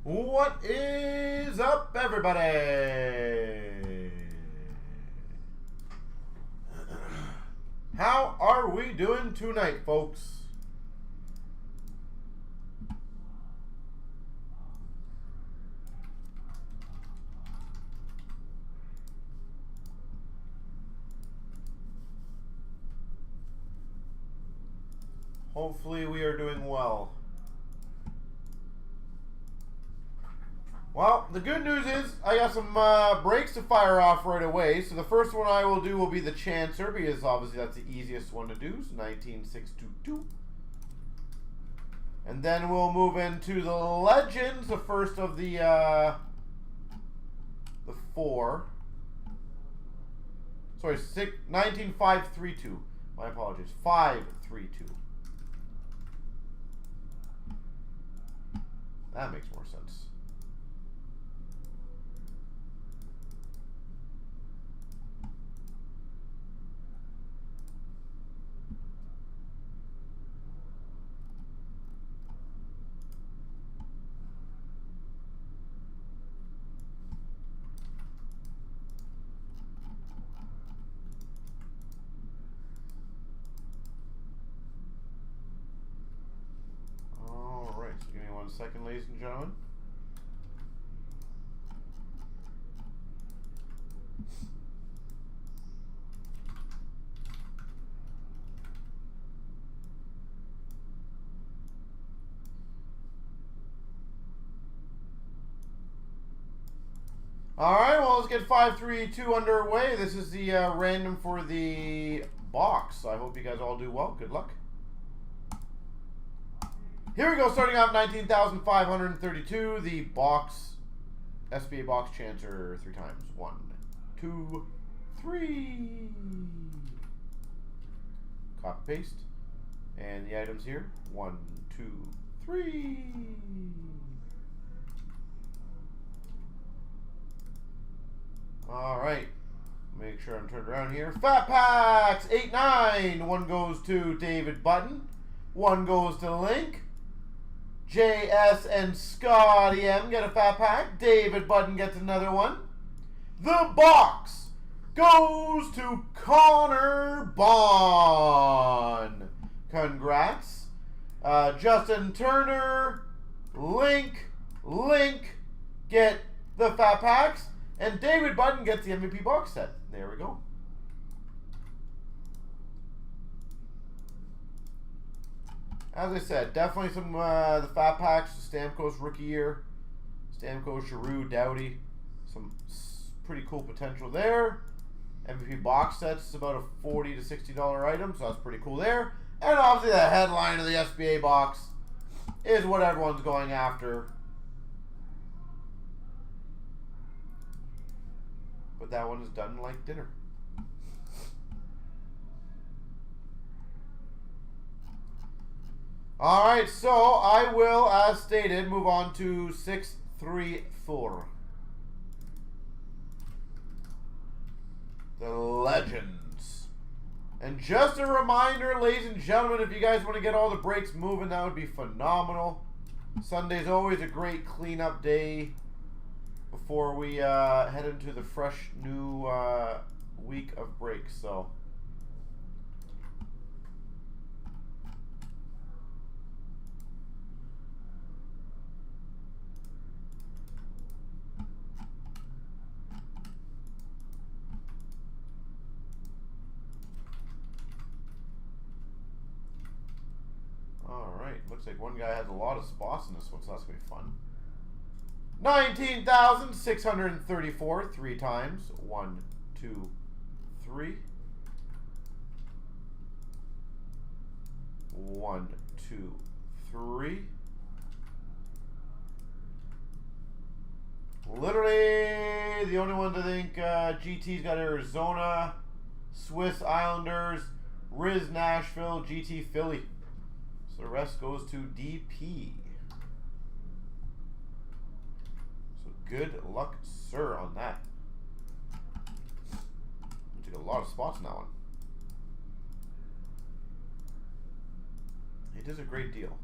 What is up, everybody? How are we doing tonight, folks? Hopefully we are doing well. Well, the good news is I got some breaks to fire off right away. So the first one I will do will be the Chancer, because obviously that's the easiest one to do. So 19622. And then we'll move into the Legends, the first of the four. Sorry, 19532. My apologies. 532. That makes more sense. Give me 1 second, ladies and gentlemen. Alright, well, let's get 532 underway. This is the random for the box. I hope you guys all do well. Good luck. Here we go, starting off 19,532, the box, SBA box Chancer 3 times. 1, 2, 3. Copy, paste. And the items here. 1, 2, 3. All right. Make sure I'm turned around here. Fat Packs, 8-9. 1 goes to David Button. 1 goes to Link. JS and Scotty M get a fat pack. David Button gets another one. The box goes to Connor Bond. Congrats. Justin Turner, Link get the fat packs. And David Button gets the MVP box set. There we go. As I said, definitely some the fat packs, Stamkos rookie year, Stamkos, Giroux, Doughty, some pretty cool potential there. MVP box sets is about a $40 to $60 item, so that's pretty cool there. And obviously the headline of the SBA box is what everyone's going after. But that one is done like dinner. Alright, so I will, as stated, move on to 634. The Legends. And just a reminder, ladies and gentlemen, if you guys want to get all the breaks moving, that would be phenomenal. Sunday's always a great cleanup day before we head into the fresh new week of breaks. So looks like one guy has a lot of spots in this one, so that's going to be fun. 19,634, 3 times. 1, 2, 3. 1, 2, 3. Literally, the only ones I think GT's got Arizona, Swiss Islanders, Riz Nashville, GT Philly. The rest goes to DP. So good luck, sir, on that. You took a lot of spots in that one. It is a great deal.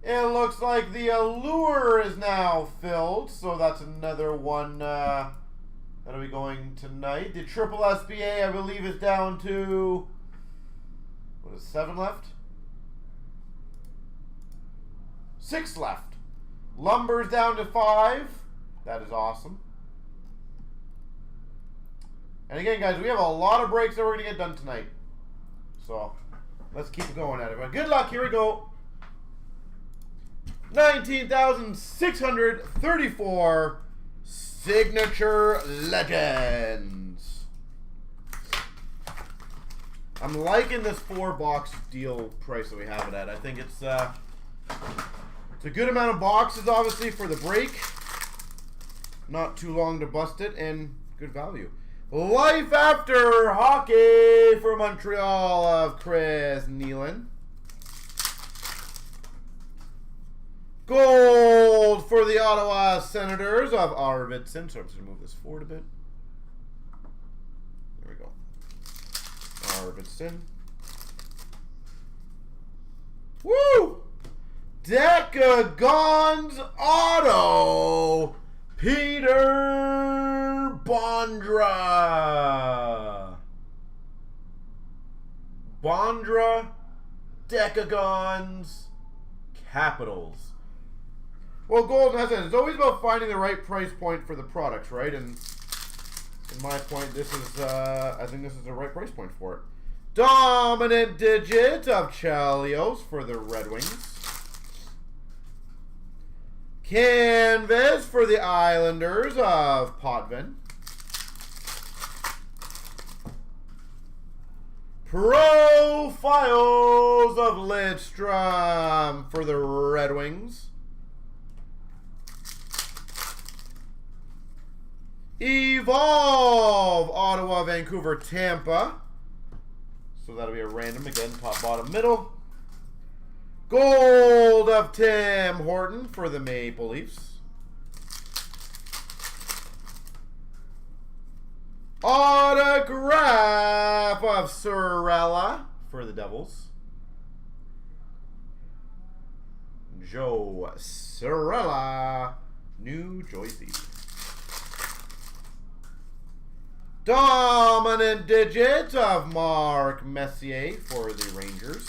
It looks like the allure is now filled, so that's another one that'll be going tonight. The triple SBA, I believe, is down to, what is 7 left? 6 left. Lumber's down to 5. That is awesome. And again, guys, we have a lot of breaks that we're going to get done tonight. So, let's keep it going, everybody. Good luck. Here we go. 19,634 Signature Legends. I'm liking this 4-box deal price that we have it at. I think it's a good amount of boxes, obviously, for the break. Not too long to bust it, and good value. Life After Hockey for Montreal of Chris Nealon. Gold for the Ottawa Senators of Arvidsson. So I'm just going to move this forward a bit. There we go. Arvidsson. Woo! Decagons Auto. Peter Bondra. Bondra. Decagons Capitals. Well, gold, as I said, it's always about finding the right price point for the products, right? And in my point, this is, I think this is the right price point for it. Dominant digit of Chelios for the Red Wings. Canvas for the Islanders of Potvin. Profiles of Lidstrom for the Red Wings. Evolve, Ottawa, Vancouver, Tampa. So that'll be a random again, top, bottom, middle. Gold of Tim Horton for the Maple Leafs. Autograph of Sorella for the Devils. Joe Sorella, New Jersey. Dominant digit of Mark Messier for the Rangers.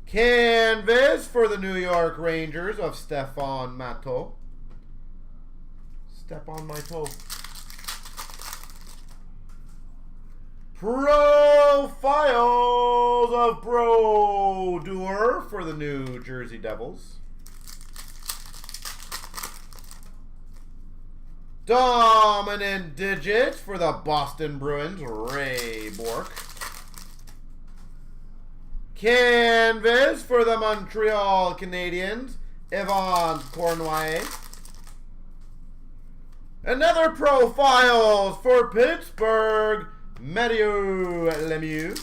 Canvas for the New York Rangers of Stefan Matteau. Stefan Matteau. Profiles of Brodeur for the New Jersey Devils. Dominant digit for the Boston Bruins, Ray Bourque. Canvas for the Montreal Canadiens, Yvan Cournoyer. Another profiles for Pittsburgh, Mathieu Lemieux.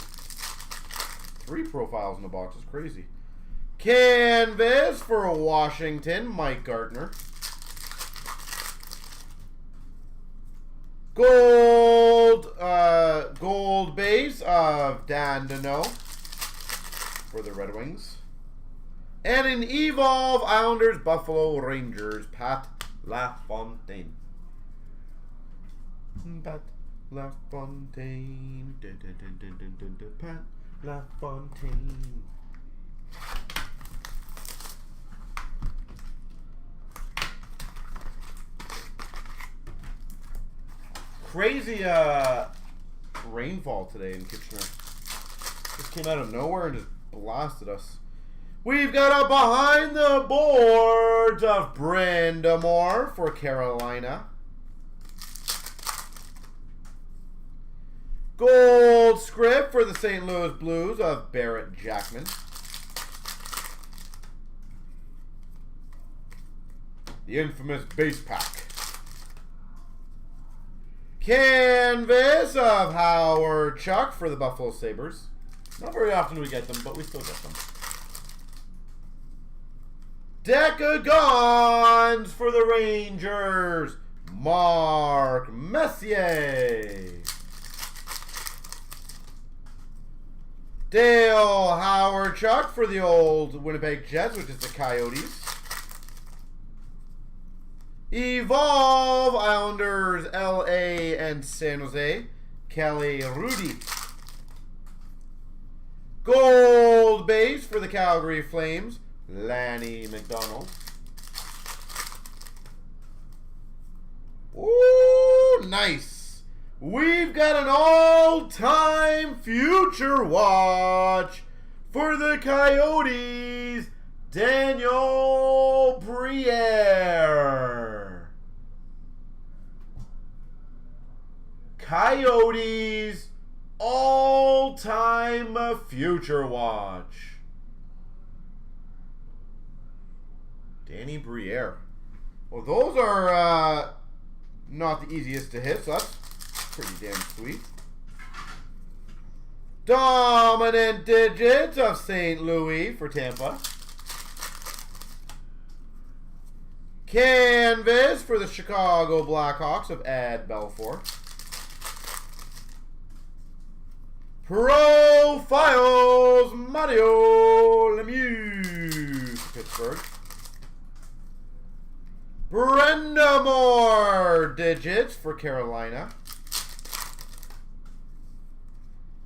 3 profiles in the box, is crazy. Canvas for Washington, Mike Gardner. Gold base of Dan Deneau for the Red Wings. And an Evolve Islanders, Buffalo Rangers, Pat LaFontaine. Pat LaFontaine. Pat LaFontaine. Crazy rainfall today in Kitchener. Just came out of nowhere and just blasted us. We've got a behind the boards of Brandamore for Carolina. Gold script for the St. Louis Blues of Barrett Jackman. The infamous base pack. Canvas of Howard Chuck for the Buffalo Sabres. Not very often we get them, but we still get them. Decagons for the Rangers, Mark Messier. Dale Howard Chuck for the old Winnipeg Jets, which is the Coyotes. Evolve Islanders, LA and San Jose, Kelly Rudy. Gold base for the Calgary Flames, Lanny McDonald. Ooh, nice. We've got an all-time future watch for the Coyotes, Daniel Briere. Coyotes all-time future watch. Danny Briere. Well, those are not the easiest to hit, so that's pretty damn sweet. Dominant digits of St. Louis for Tampa. Canvas for the Chicago Blackhawks of Ad Belfour. Profiles Mario Lemieux for Pittsburgh. Brenda Moore digits for Carolina.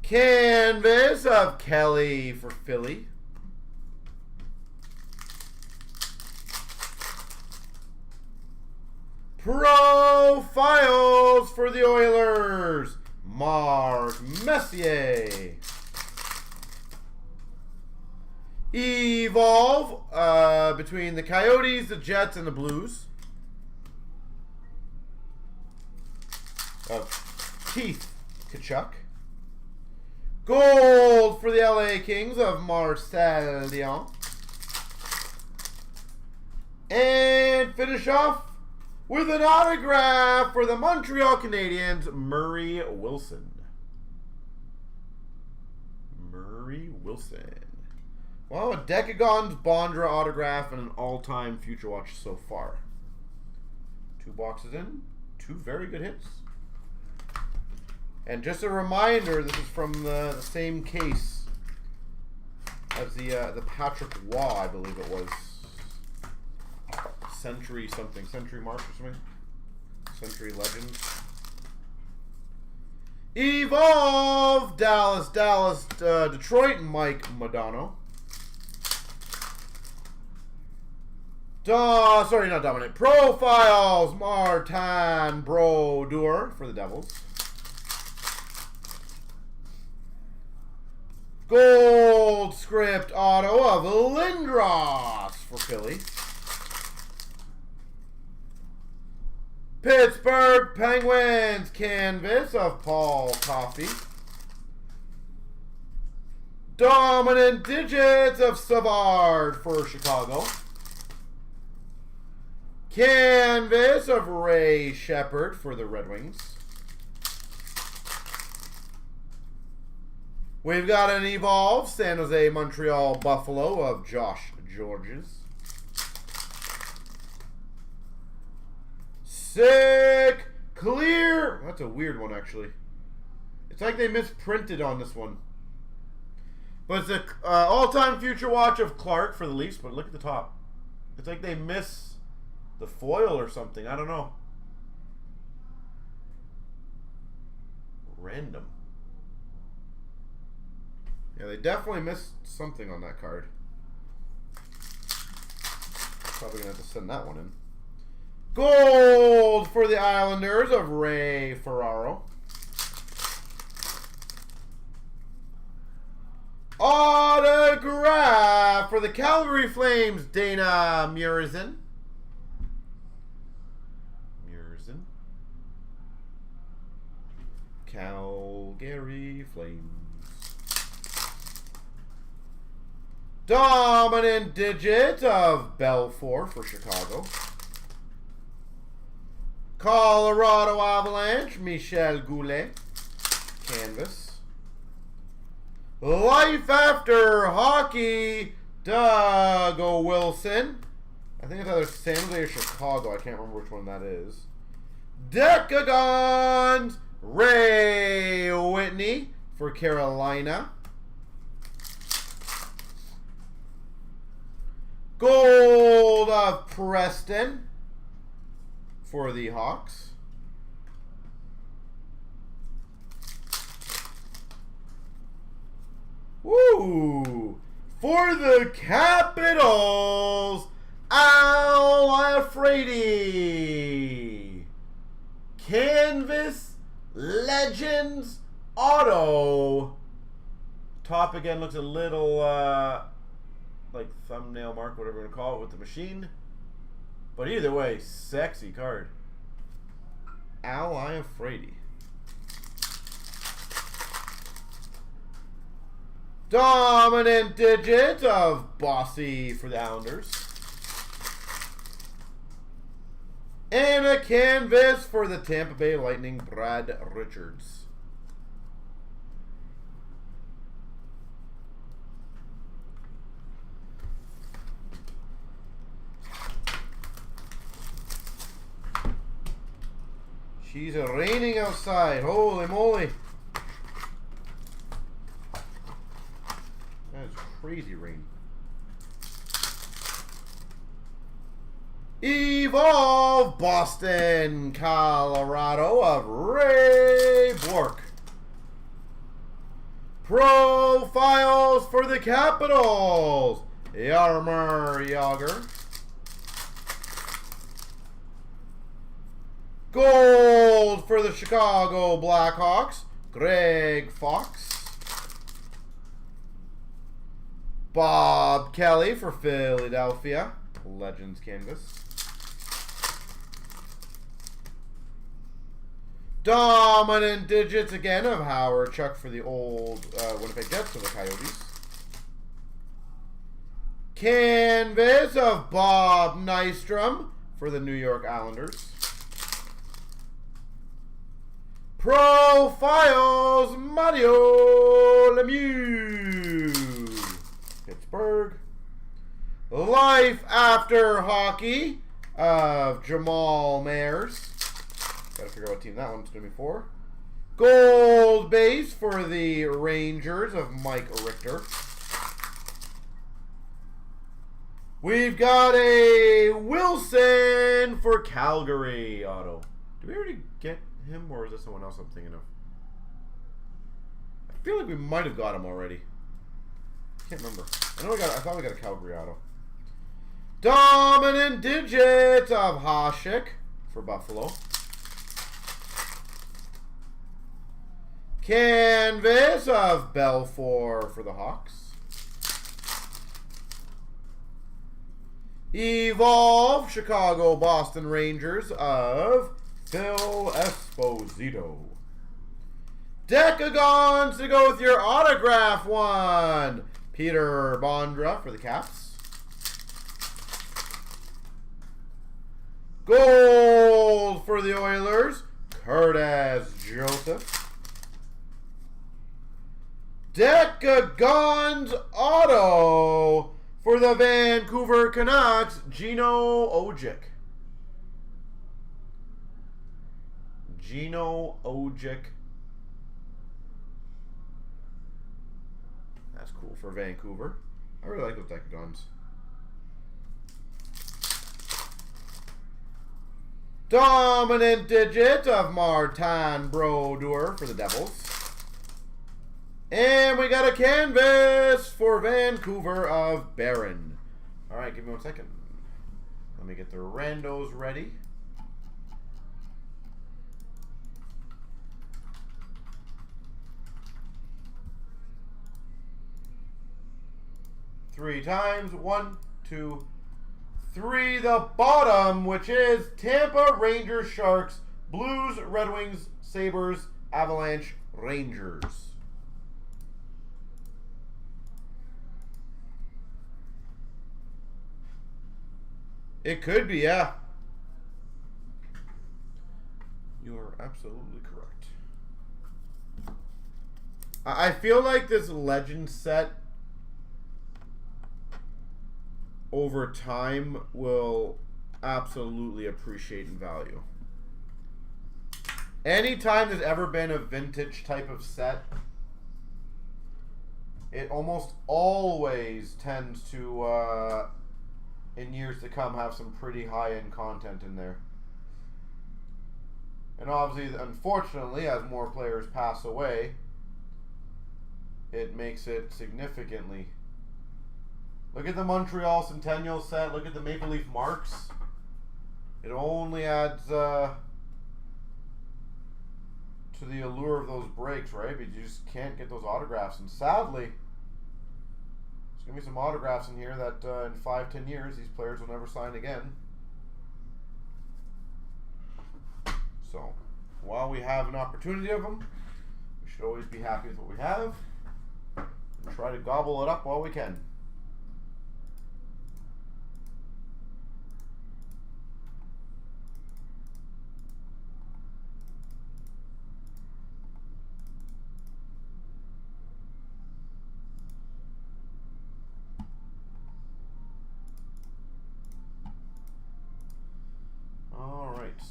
Canvas of Kelly for Philly. Profiles for the Oilers, Mark Messier. Evolve between the Coyotes, the Jets, and the Blues. Keith Tkachuk. Gold for the LA Kings of Marcel Dion. And finish off with an autograph for the Montreal Canadiens, Murray Wilson. Murray Wilson. Well, a Decagon's Bondra autograph and an all-time future watch so far. 2 boxes in, 2 very good hits. And just a reminder, this is from the same case as the Patrick Waugh, I believe it was. Century something, Century Mark or something. Century Legends. Evolve Dallas, Detroit, Mike Modano. Sorry, not Dominant. Profiles Martin Brodeur for the Devils. Gold script auto of Lindros for Philly. Pittsburgh Penguins canvas of Paul Coffey. Dominant digits of Savard for Chicago. Canvas of Ray Shepherd for the Red Wings. We've got an Evolve, San Jose, Montreal, Buffalo of Josh Georges. Sick! Clear! That's a weird one, actually. It's like they misprinted on this one. But it's an all-time future watch of Clark for the Leafs, but look at the top. It's like they miss the foil or something. I don't know. Random. Yeah, they definitely missed something on that card. Probably going to have to send that one in. Gold for the Islanders of Ray Ferraro. Autograph for the Calgary Flames, Dana Muirzen. Calgary Flames. Dominant digit of Belfour for Chicago. Colorado Avalanche, Michel Goulet. Canvas. Life After Hockey, Doug Wilson. I think it's either San Jose or Chicago. I can't remember which one that is. Decagons, Ray Whitney for Carolina. Gold of Preston for the Hawks. Woo! For the Capitals, Al Iafrate. Canvas Legends Auto. Top again looks a little like thumbnail mark, whatever you want to call it, with the machine. But either way, sexy card. Al Iafrate. Dominant digit of Bossy for the Islanders. And a canvas for the Tampa Bay Lightning, Brad Richards. She's raining outside. Holy moly. That is crazy rain. Evolve Boston, Colorado of Ray Bork. Profiles for the Capitals, Jaromir Jagr. Gold for the Chicago Blackhawks, Greg Fox. Bob Kelly for Philadelphia, Legends canvas. Dominant digits again of Howard Chuck for the old Winnipeg Jets for the Coyotes. Canvas of Bob Nystrom for the New York Islanders. Profiles Mario Lemieux, Pittsburgh. Life After Hockey of Jamal Mayers. Gotta figure out what team that one's gonna be for. Gold base for the Rangers of Mike Richter. We've got a Wilson for Calgary auto. Did we already get him, or is this someone else I'm thinking of? I feel like we might have got him already. Can't remember. I thought we got a Calgary auto. Dominant digit of Hasek for Buffalo. Canvas of Belfour for the Hawks. Evolve Chicago Boston Rangers of Phil Esposito. Decagons to go with your autograph one. Peter Bondra for the Caps. Gold for the Oilers, Curtis Joseph. Decagons auto for the Vancouver Canucks, Gino Ojic. Gino Ojic. That's cool for Vancouver. I really like those Decagons. Dominant digit of Martin Brodeur for the Devils. And we got a canvas for Vancouver of Barron. All right, give me 1 second. Let me get the randos ready. Three times. 1, 2, 3. The bottom, which is Tampa, Rangers, Sharks, Blues, Red Wings, Sabres, Avalanche, Rangers. It could be, yeah. You are absolutely correct. I feel like this Legend set over time will absolutely appreciate in value. Anytime there's ever been a vintage type of set, it almost always tends to in years to come have some pretty high-end content in there. And obviously, unfortunately, as more players pass away, it makes it significantly. Look at the Montreal Centennial set. Look at the Maple Leaf Marks. It only adds to the allure of those breaks, right? But you just can't get those autographs. And sadly, there's going to be some autographs in here that in 5-10 years, these players will never sign again. So, while we have an opportunity of them, we should always be happy with what we have and try to gobble it up while we can.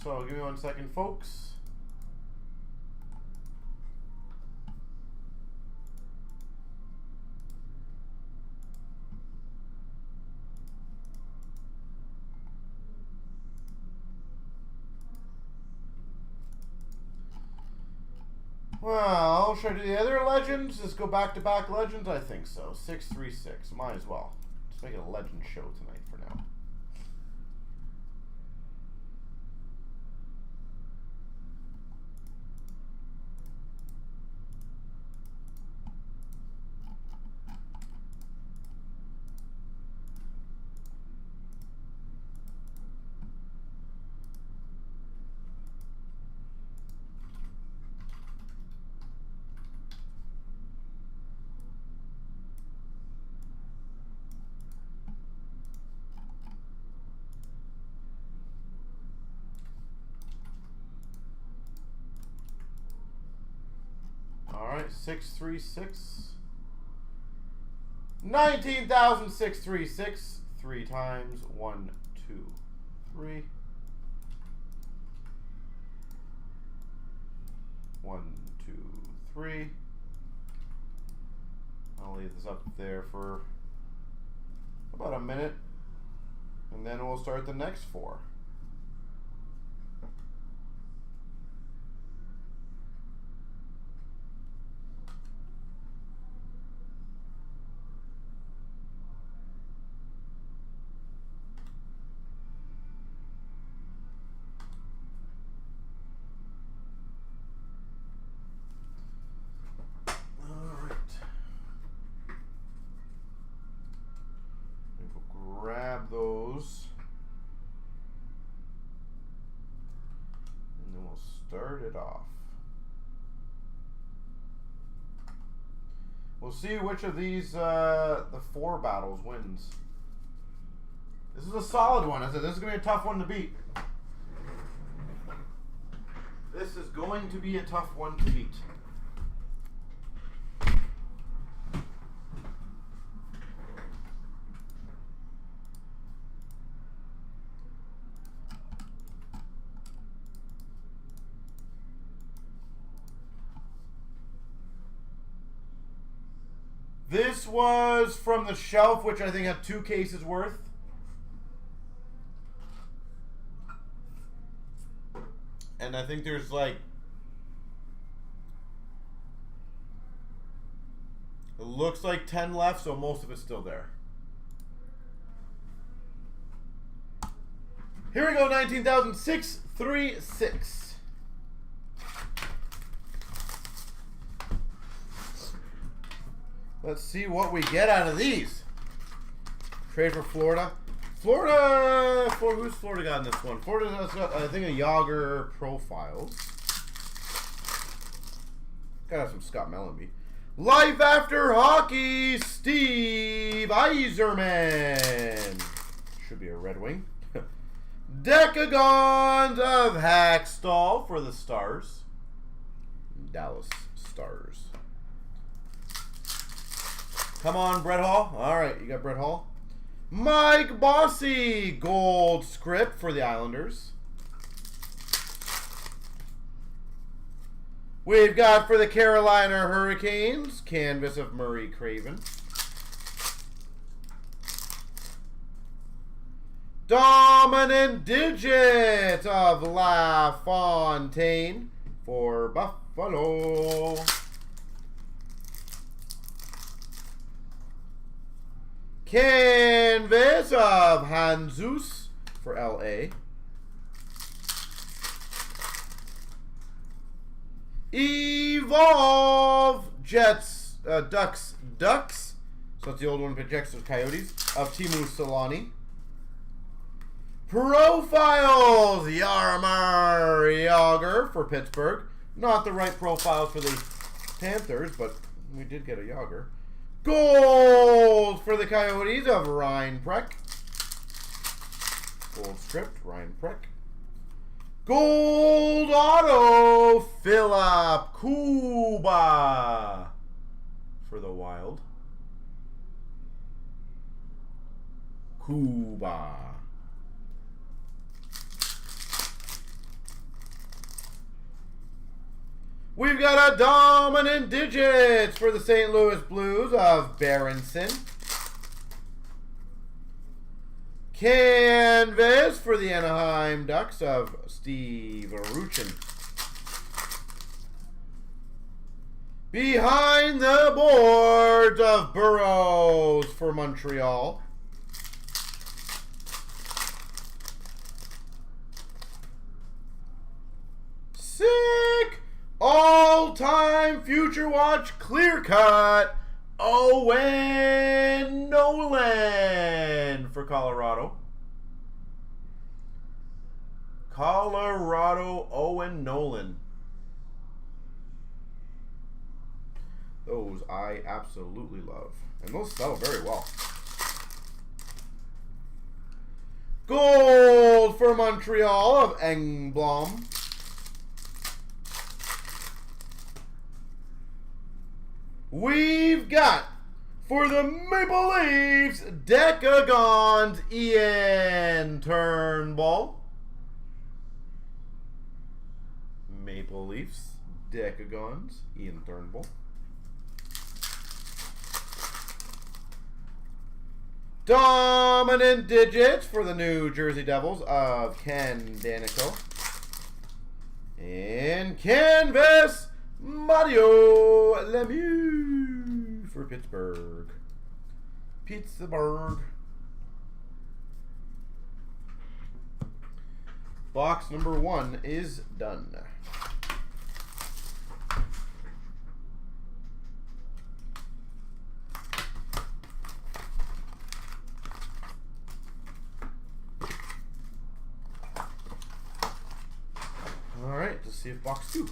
So, give me 1 second, folks. Well, should I do the other legends? Just go back-to-back legends? I think so. 636. Might as well. Just make it a legend show tonight for now. Alright, 636. 19,636. 3 times. 1, 2, 3. 1, 2, 3. I'll leave this up there for about a minute, and then we'll start the next 4. Those, and then we'll start it off. We'll see which of these the 4 battles wins. This is a solid one. I said this is going to be a tough one to beat. This is going to be a tough one to beat. This was from the shelf, which I think had 2 cases worth. And I think there's like, it looks like 10 left, so most of it's still there. Here we go, 19,636. Let's see what we get out of these. Trade for Florida. Who's Florida got in this one? Florida's got, I think, a Yager Profiles. Gotta have some Scott Mellenby. Life After Hockey, Steve Yzerman. Should be a Red Wing. Decagons of Hackstall for the Stars. Dallas Stars. Come on, Brett Hall. All right, you got Brett Hall. Mike Bossy, gold script for the Islanders. We've got for the Carolina Hurricanes, canvas of Murray Craven. Dominant digit of LaFontaine for Buffalo. Canvas of Jesus for LA. Evolve Jets, Ducks. So it's the old one, but Jets or Coyotes of Timu Solani. Profiles, Jaromir Jagr for Pittsburgh. Not the right profiles for the Panthers, but we did get a Jagr. Gold for the Coyotes of Ryan Preck. Gold script, Ryan Preck. Gold auto, Philip Kuba for the Wild. Kuba. We've got a dominant digits for the St. Louis Blues of Berenson. Canvas for the Anaheim Ducks of Steve Ruchin. Behind the boards of Burrows for Montreal. Sick! All-time Future Watch clear cut, Owen Nolan for Colorado. Colorado Owen Nolan. Those I absolutely love. And those sell very well. Gold for Montreal of Engblom. We've got, for the Maple Leafs, Decagons, Ian Turnbull. Maple Leafs, Decagons, Ian Turnbull. Dominant digits for the New Jersey Devils of Ken Danico. And canvas, Mario Lemieux for Pittsburgh. Box number 1 is done. All right, let's see if box 2.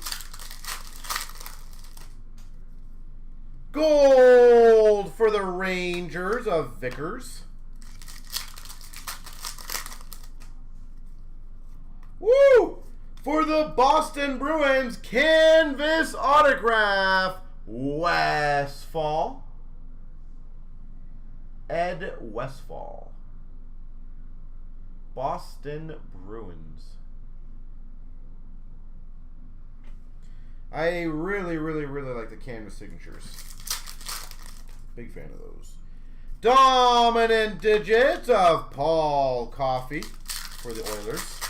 Gold for the Rangers of Vickers. Woo! For the Boston Bruins, canvas autograph, Westfall. Ed Westfall. Boston Bruins. I really like the canvas signatures. Big fan of those. Dominant digits of Paul Coffey for the Oilers.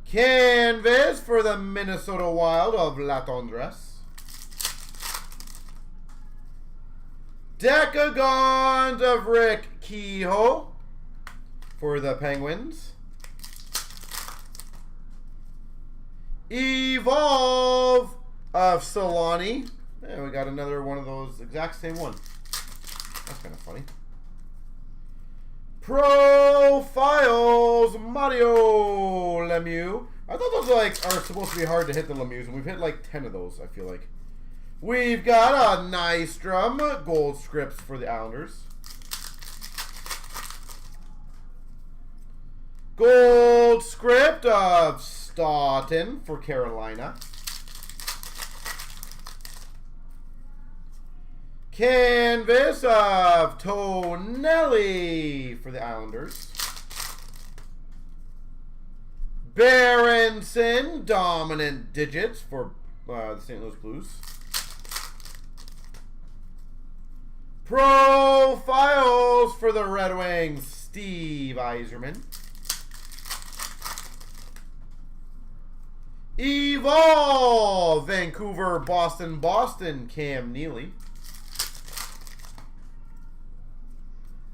Canvas for the Minnesota Wild of Latendresse. Decagons of Rick Kehoe for the Penguins. Evolve of Solani. Yeah, we got another one of those exact same one. That's kind of funny. Profiles Mario Lemieux. I thought those are supposed to be hard to hit the Lemieux, and we've hit like 10 of those, I feel like. We've got a Nystrom gold scripts for the Islanders. Gold script of Staunton for Carolina. Canvas of Tonelli for the Islanders. Berenson dominant digits for the St. Louis Blues. Profiles for the Red Wings, Steve Yzerman. Evolve, Vancouver, Boston, Cam Neely.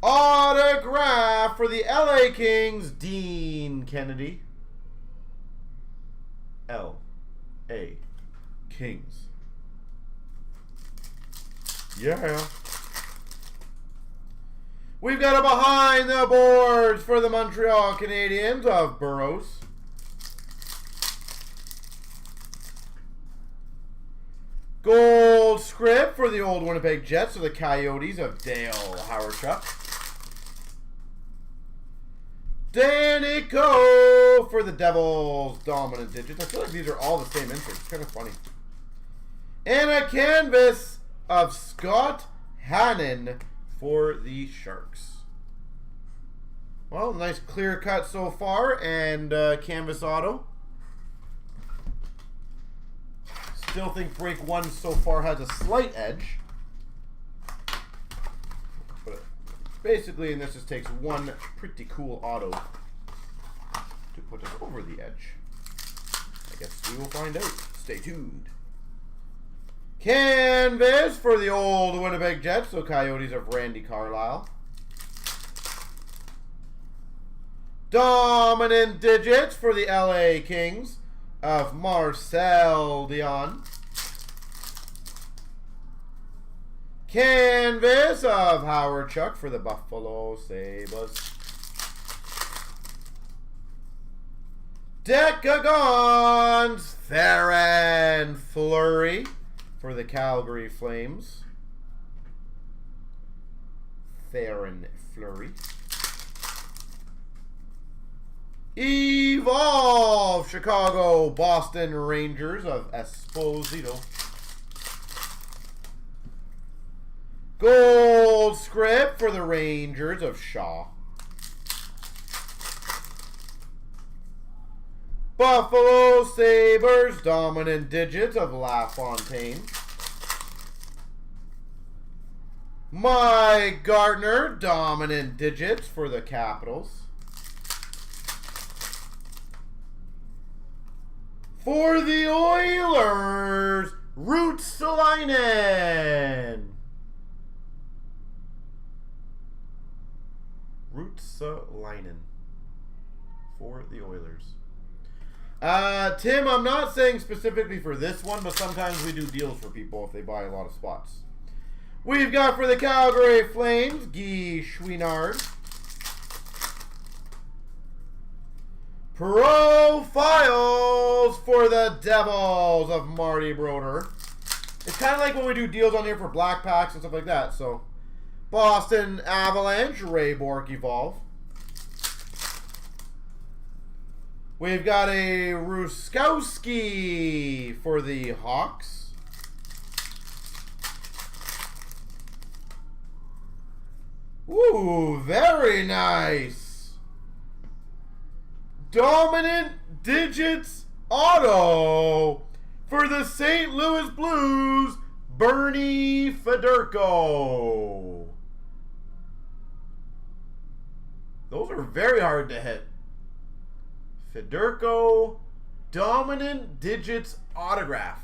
Autograph for the LA Kings, Dean Kennedy. LA Kings. Yeah. We've got a behind the boards for the Montreal Canadiens of Burrows. Gold script for the old Winnipeg Jets of the Coyotes of Dale Hawerchuk. Danico for the Devils, dominant digits. I feel like these are all the same inserts. It's kind of funny. And a canvas of Scott Hannon for the Sharks. Well, nice clear cut so far, and canvas auto. Still think break one so far has a slight edge. But basically, and this just takes one pretty cool auto to put us over the edge. I guess we will find out. Stay tuned. Canvas for the old Winnipeg Jets, so Coyotes of Randy Carlyle. Dominant digits for the LA Kings of Marcel Dion. Canvas of Hawerchuk for the Buffalo Sabres. Decagons, Theron Fleury for the Calgary Flames. Theron Fleury. Evolve, Chicago, Boston Rangers of Esposito. Gold script for the Rangers of Shaw. Buffalo Sabres, dominant digits of LaFontaine. Mike Gardner, dominant digits for the Capitals. For the Oilers, Ruotsalainen. Ruotsalainen for the Oilers. Tim, I'm not saying specifically for this one, but sometimes we do deals for people if they buy a lot of spots. We've got for the Calgary Flames, Guy Chouinard. Profiles for the Devils of Marty Brodeur. It's kind of like when we do deals on here for black packs and stuff like that. So, Boston Avalanche, Ray Bourque Evolve. We've got a Ruskowski for the Hawks. Ooh, very nice. Dominant digits auto for the St. Louis Blues, Bernie Federko. Those are very hard to hit. Federko, dominant digits autograph.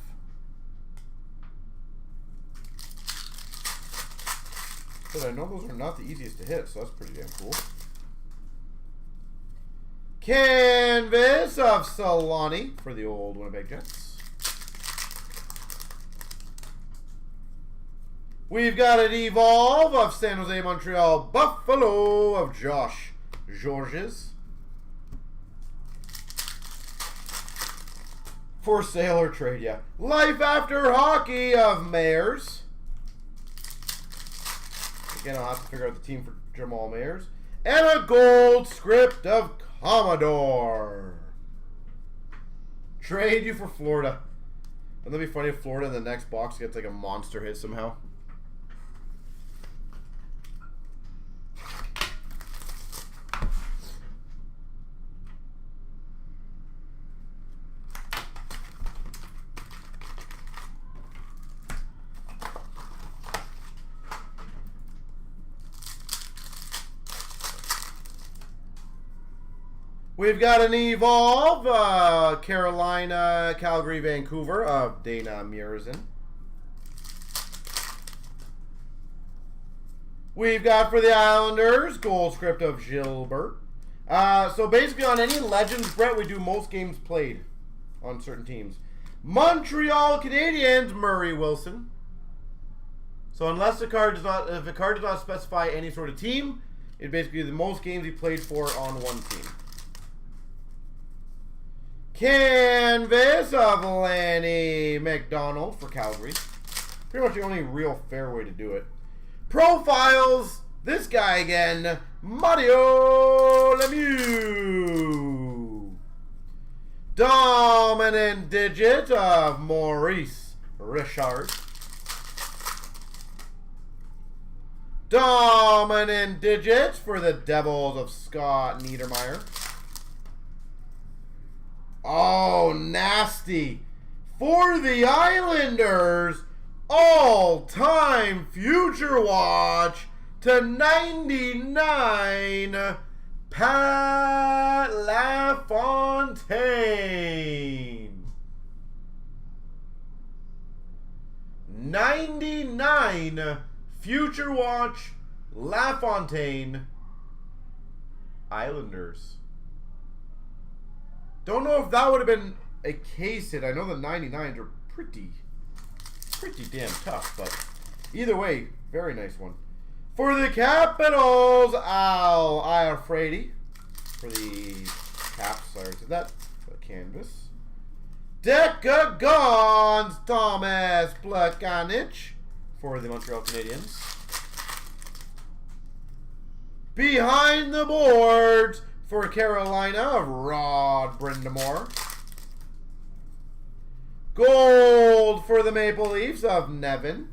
But I know those are not the easiest to hit, so that's pretty damn cool. Canvas of Solani for the old Winnipeg Jets. We've got an Evolve of San Jose, Montreal, Buffalo of Josh Georges. For sale or trade, yeah. Life After Hockey of Mayers. Again, I'll have to figure out the team for Jamal Mayers. And a gold script of Commodore. Trade you for Florida. Wouldn't that be funny if Florida in the next box gets like a monster hit somehow? We've got an Evolve, Carolina, Calgary, Vancouver of Dana Muirson. We've got for the Islanders, gold script of Gilbert. So basically on any Legends, Brett, we do most games played on certain teams. Montreal Canadiens, Murray Wilson. So unless the card does not, if the card does not specify any sort of team, it's basically the most games he played for on one team. Canvas of Lanny McDonald for Calgary. Pretty much the only real fair way to do it. Profiles, this guy again, Mario Lemieux. Dominant digit of Maurice Richard. Dominant digits for the Devils of Scott Niedermayer. Oh, nasty. For the Islanders, all-time future watch to 99, Pat LaFontaine. 99 future watch LaFontaine, Islanders. Don't know if that would have been a case hit. I know the 99s are pretty damn tough, but either way, very nice one. For the Capitals, Al Iafrate. For the Caps, sorry to that. The canvas. Decagons, Thomas Plekanec. For the Montreal Canadiens. Behind the boards for Carolina of Rod Brindamore. Gold for the Maple Leafs of Nevin.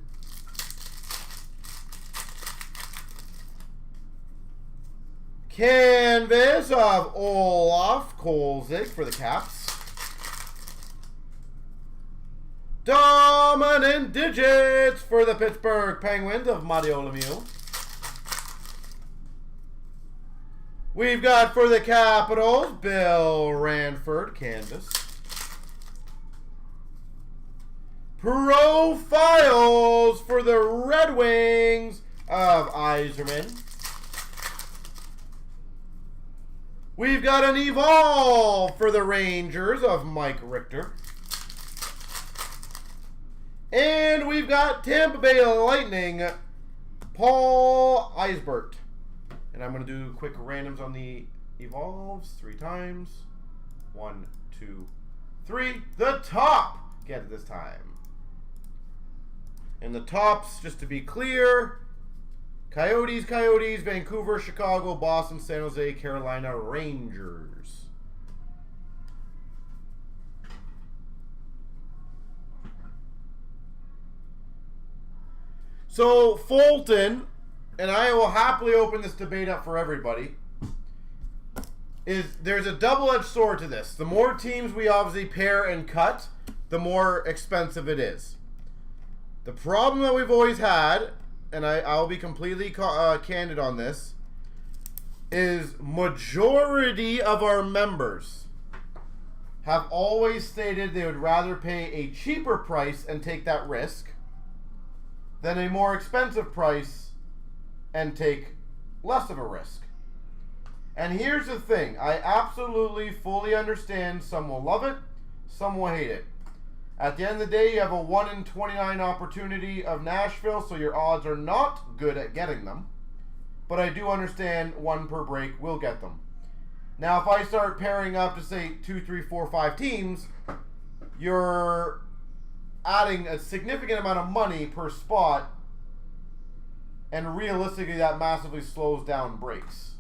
Canvas of Olaf Kolzig for the Caps. Dominant digits for the Pittsburgh Penguins of Mario Lemieux. We've got for the Capitals, Bill Ranford, canvas. Profiles for the Red Wings of Yzerman. We've got an Evolve for the Rangers of Mike Richter. And we've got Tampa Bay Lightning, Paul Eisbert. And I'm going to do quick randoms on the Evolves 3 times. 1, 2, 3. The top! Get it this time. And the tops, just to be clear, Coyotes, Vancouver, Chicago, Boston, San Jose, Carolina, Rangers. So, Fulton, and I will happily open this debate up for everybody, there's a double-edged sword to this. The more teams we obviously pair and cut, the more expensive it is. The problem that we've always had, and I'll be completely candid on this, is majority of our members have always stated they would rather pay a cheaper price and take that risk than a more expensive price and take less of a risk. And here's the thing, I absolutely fully understand some will love it, some will hate it. At the end of the day, you have a 1 in 29 opportunity of Nashville, so your odds are not good at getting them. But I do understand 1 per break will get them. Now, if I start pairing up to, say, 2, 3, 4, 5 teams, you're adding a significant amount of money per spot, and realistically, that massively slows down breaks.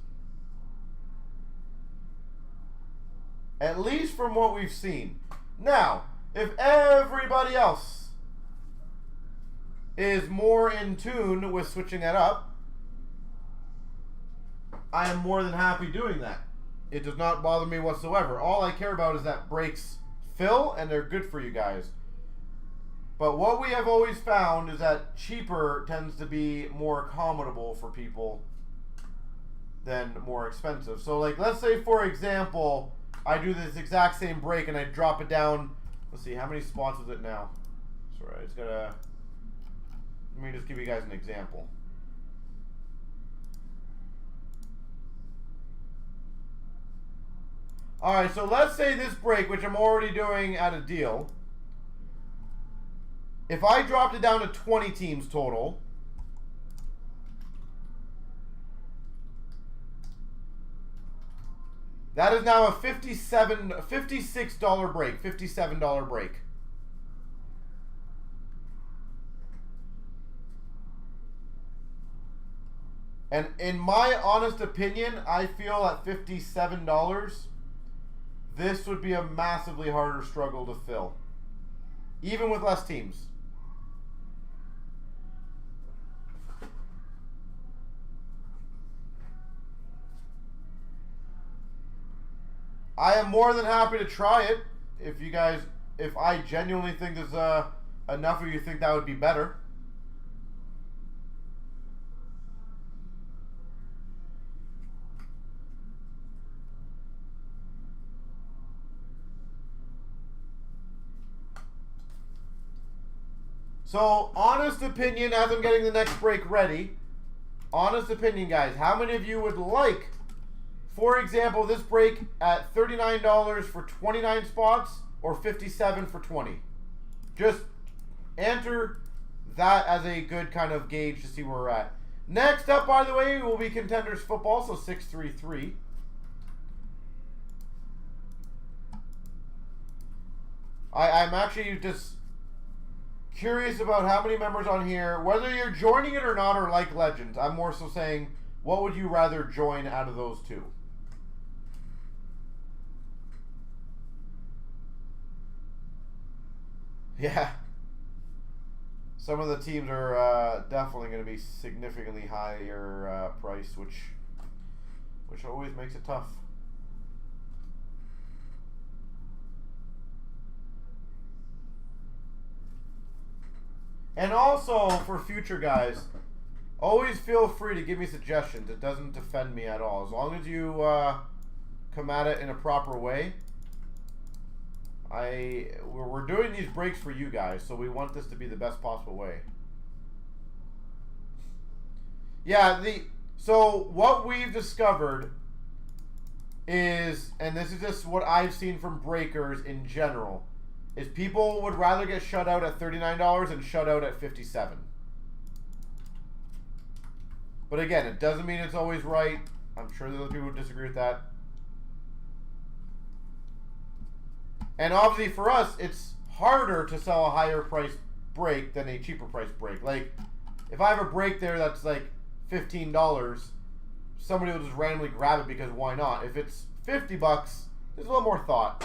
At least from what we've seen. Now, if everybody else is more in tune with switching that up, I am more than happy doing that. It does not bother me whatsoever. All I care about is that breaks fill, and they're good for you guys. But what we have always found is that cheaper tends to be more accommodable for people than more expensive. So like, let's say for example, I do this exact same break and I drop it down. Let's see, how many spots is it now? Sorry, it's gotta, let me just give you guys an example. Alright, so let's say this break, which I'm already doing at a deal, if I dropped it down to 20 teams total, that is now a $56 break, $57 break. And in my honest opinion, I feel at $57, this would be a massively harder struggle to fill, even with less teams. I am more than happy to try it if you guys, if I genuinely think there's enough of you think that would be better. So, honest opinion, as I'm getting the next break ready, honest opinion, guys, how many of you would like, for example, this break at $39 for 29 spots or $57 for 20? Just enter that as a good kind of gauge to see where we're at. Next up, by the way, will be Contenders Football, so 633. I'm actually just curious about how many members on here, whether you're joining it or not, or like Legends. I'm more so saying, what would you rather join out of those two? Yeah. Some of the teams are definitely going to be significantly higher priced, which always makes it tough. And also, for future guys, always feel free to give me suggestions. It doesn't offend me at all. As long as you come at it in a proper way. We're doing these breaks for you guys, so we want this to be the best possible way. Yeah, so what we've discovered is, and this is just what I've seen from breakers in general, is people would rather get shut out at $39 than shut out at $57. But again, it doesn't mean it's always right. I'm sure that other people would disagree with that. And obviously for us, it's harder to sell a higher price break than a cheaper price break. Like, if I have a break there that's like $15, somebody will just randomly grab it because why not? If it's $50, there's a little more thought.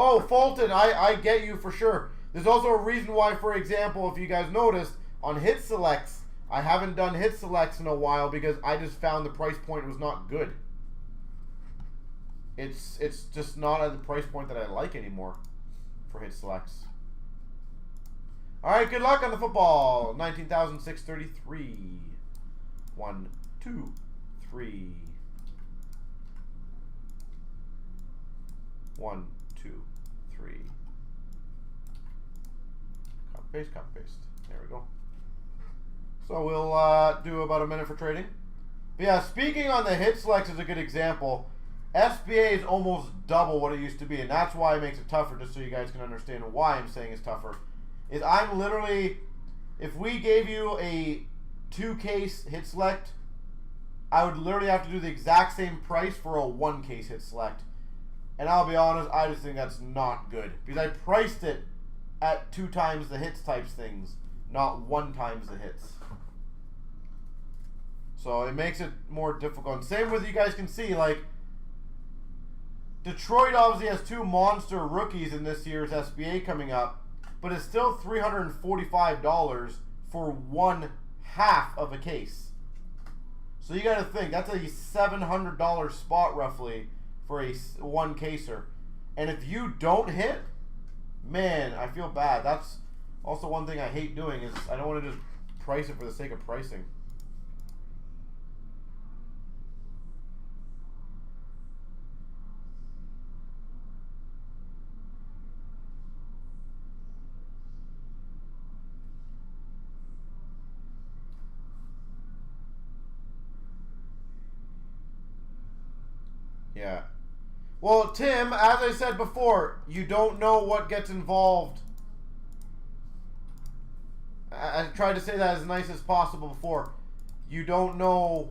Oh, Fulton, I get you for sure. There's also a reason why, for example, if you guys noticed, on hit selects, I haven't done hit selects in a while because I just found the price point was not good. It's just not at the price point that I like anymore for hit selects. All right, good luck on the football. 19,633. 1, 2, 3. 1, 2, 3. Copy paste, copy paste. There we go. So we'll do about a minute for trading. But yeah, speaking on the hit selects is a good example. SBA is almost double what it used to be, and that's why it makes it tougher, just so you guys can understand why I'm saying it's tougher. Is I'm literally, if we gave you a 2-case hit select, I would literally have to do the exact same price for a 1-case hit select. And I'll be honest, I just think that's not good. Because I priced it at 2 times the hits types things, not 1 times the hits. So it makes it more difficult. And same with, you guys can see, like, Detroit obviously has 2 monster rookies in this year's SBA coming up, but it's still $345 for 1/2 of a case. So you got to think, that's a $700 spot roughly for a 1-caser. And if you don't hit, man, I feel bad. That's also one thing I hate doing, is I don't want to just price it for the sake of pricing. Yeah. Well, Tim, as I said before, you don't know what gets involved. I tried to say that as nice as possible before. You don't know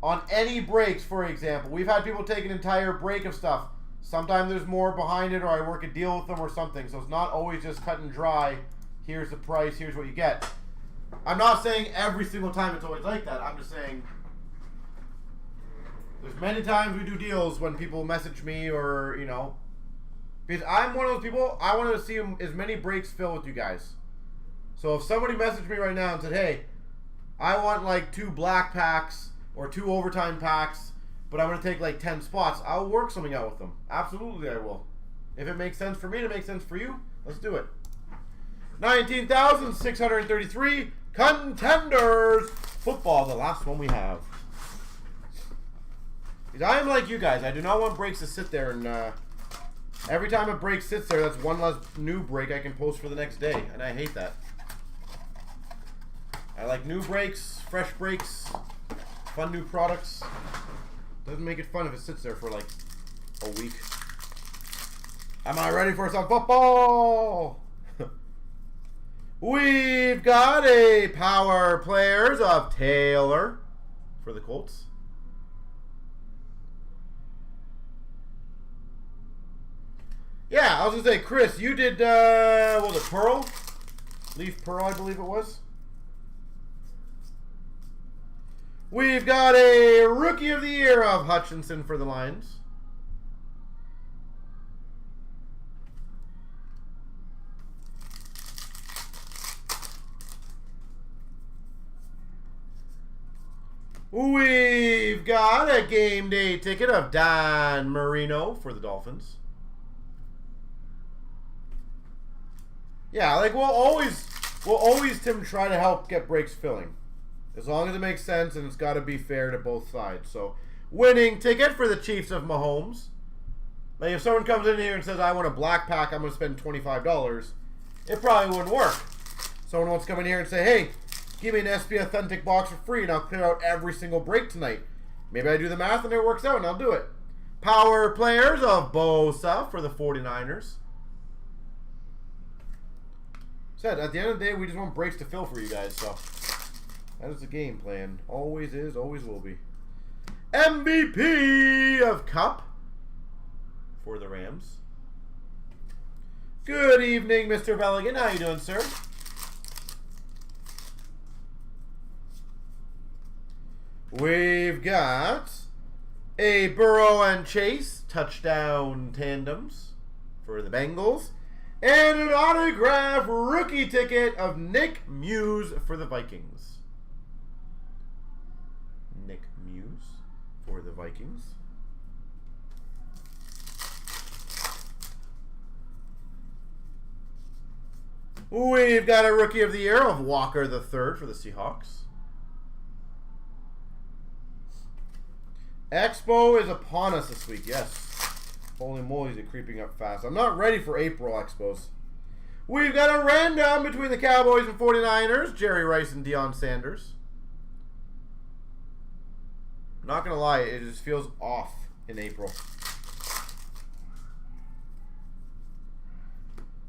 on any breaks, for example. We've had people take an entire break of stuff. Sometimes there's more behind it, or I work a deal with them or something. So it's not always just cut and dry. Here's the price, here's what you get. I'm not saying every single time it's always like that. I'm just saying there's many times we do deals when people message me or, you know, because I'm one of those people, I want to see as many breaks fill with you guys. So if somebody messaged me right now and said, hey, I want like 2 black packs or 2 overtime packs, but I'm going to take like 10 spots, I'll work something out with them. Absolutely I will. If it makes sense for me, to make sense for you, let's do it. 19,633 contenders football, the last one we have. Because I am like you guys. I do not want breaks to sit there and every time a break sits there, that's one less new break I can post for the next day, and I hate that. I like new breaks, fresh breaks, fun new products. Doesn't make it fun if it sits there for like a week. Am I ready for some football? We've got a power players of Taylor for the Colts. Yeah, I was going to say, Chris, you did, what was it, Pearl? Leaf Pearl, I believe it was. We've got a Rookie of the Year of Hutchinson for the Lions. We've got a game day ticket of Dan Marino for the Dolphins. Yeah, like we'll always Tim try to help get breaks filling. As long as it makes sense and it's got to be fair to both sides. So, winning ticket for the Chiefs of Mahomes. Like if someone comes in here and says, I want a black pack, I'm going to spend $25, it probably wouldn't work. Someone wants to come in here and say, hey, give me an SP Authentic box for free and I'll clear out every single break tonight. Maybe I do the math and it works out and I'll do it. Power players of Bosa for the 49ers. Said, at the end of the day, we just want breaks to fill for you guys, so that is the game plan. Always is, always will be. MVP of Cup for the Rams. Good evening, Mr. Belligan. How you doing, sir? We've got a Burrow and Chase touchdown tandems for the Bengals. And an autograph rookie ticket of Nick Muse for the Vikings. Nick Muse for the Vikings. We've got a Rookie of the Year of Walker III for the Seahawks. Expo is upon us this week, yes. Holy moly, is it creeping up fast. I'm not ready for April Expos. We've got a random between the Cowboys and 49ers. Jerry Rice and Deion Sanders. Not going to lie, it just feels off in April.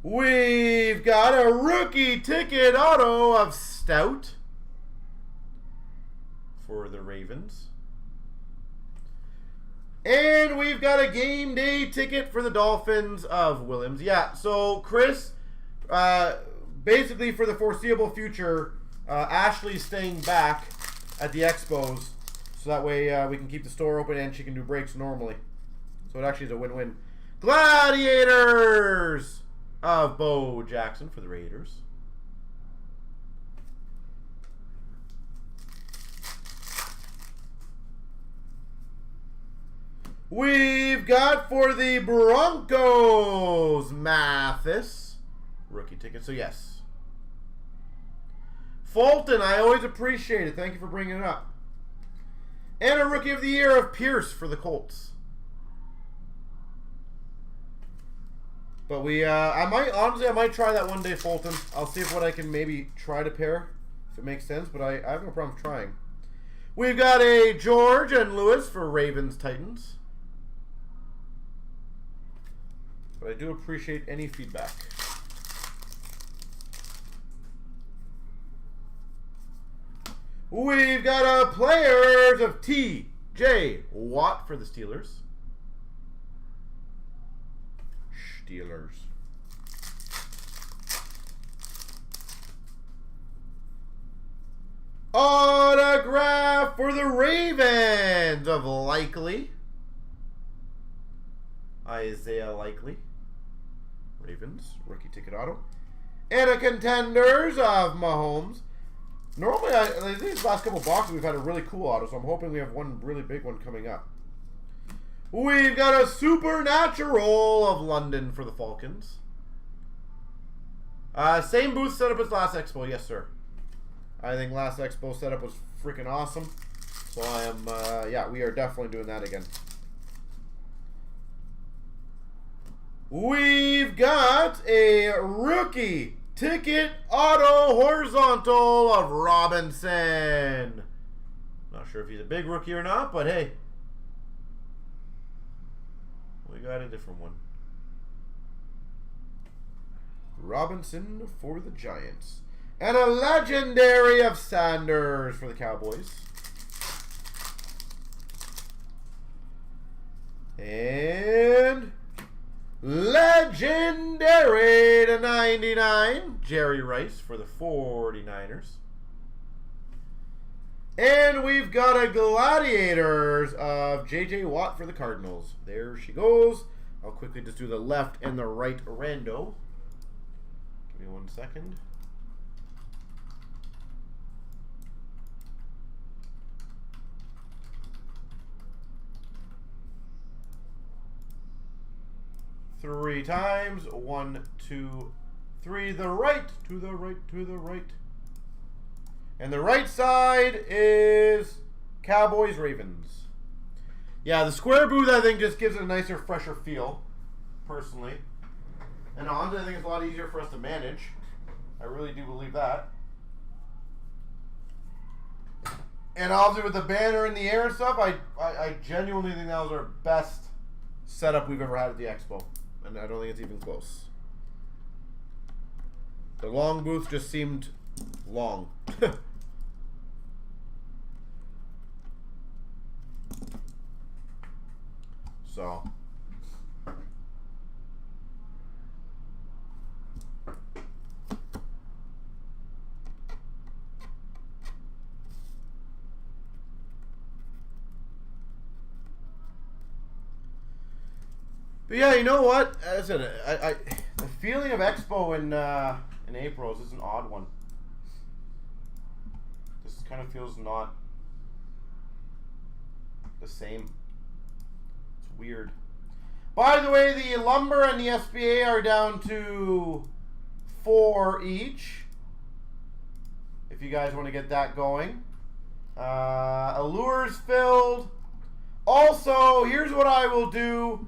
We've got a rookie ticket auto of Stout for the Ravens. And we've got a game day ticket for the Dolphins of Williams. Yeah, so Chris, basically for the foreseeable future, Ashley's staying back at the Expos. So that way we can keep the store open and she can do breaks normally. So it actually is a win-win. Gladiators of Bo Jackson for the Raiders. We've got for the Broncos, Mathis. Rookie ticket, so yes. Fulton, I always appreciate it. Thank you for bringing it up. And a Rookie of the Year of Pierce for the Colts. But I might try that one day, Fulton. I'll see what I can maybe try to pair, if it makes sense, but I have no problem trying. We've got a George and Lewis for Ravens Titans. but I do appreciate any feedback. We've got a players of T.J. Watt for the Steelers. Autograph for the Ravens of Likely. Isaiah Likely. Ravens, rookie ticket auto. And a Contenders of Mahomes. Normally, these last couple boxes, we've had a really cool auto, so I'm hoping we have one really big one coming up. We've got a Supernatural of London for the Falcons. Same booth setup as last Expo, yes, sir. I think last Expo setup was freaking awesome. So I am, yeah, we are definitely doing that again. We've got a rookie ticket auto horizontal of Robinson. Not sure if he's a big rookie or not, but hey, we got a different one. Robinson for the Giants. And a legendary of Sanders for the Cowboys. And legendary to 99, Jerry Rice for the 49ers. And we've got a Gladiators of J.J. Watt for the Cardinals. There she goes. I'll quickly just do the left and the right rando. Give me 1 second. Three times. 1, 2, 3. The right, to the right, to the right. And the right side is Cowboys Ravens. Yeah, the square booth I think just gives it a nicer, fresher feel, personally. And honestly, I think it's a lot easier for us to manage. I really do believe that. And obviously with the banner in the air and stuff, I genuinely think that was our best setup we've ever had at the Expo. And I don't think it's even close. The long booth just seemed long. So. But yeah, you know what? As I said, the feeling of Expo in April is just an odd one. This kind of feels not the same. It's weird. By the way, the Lumber and the SBA are down to 4 each. If you guys want to get that going. Allures filled. Also, here's what I will do.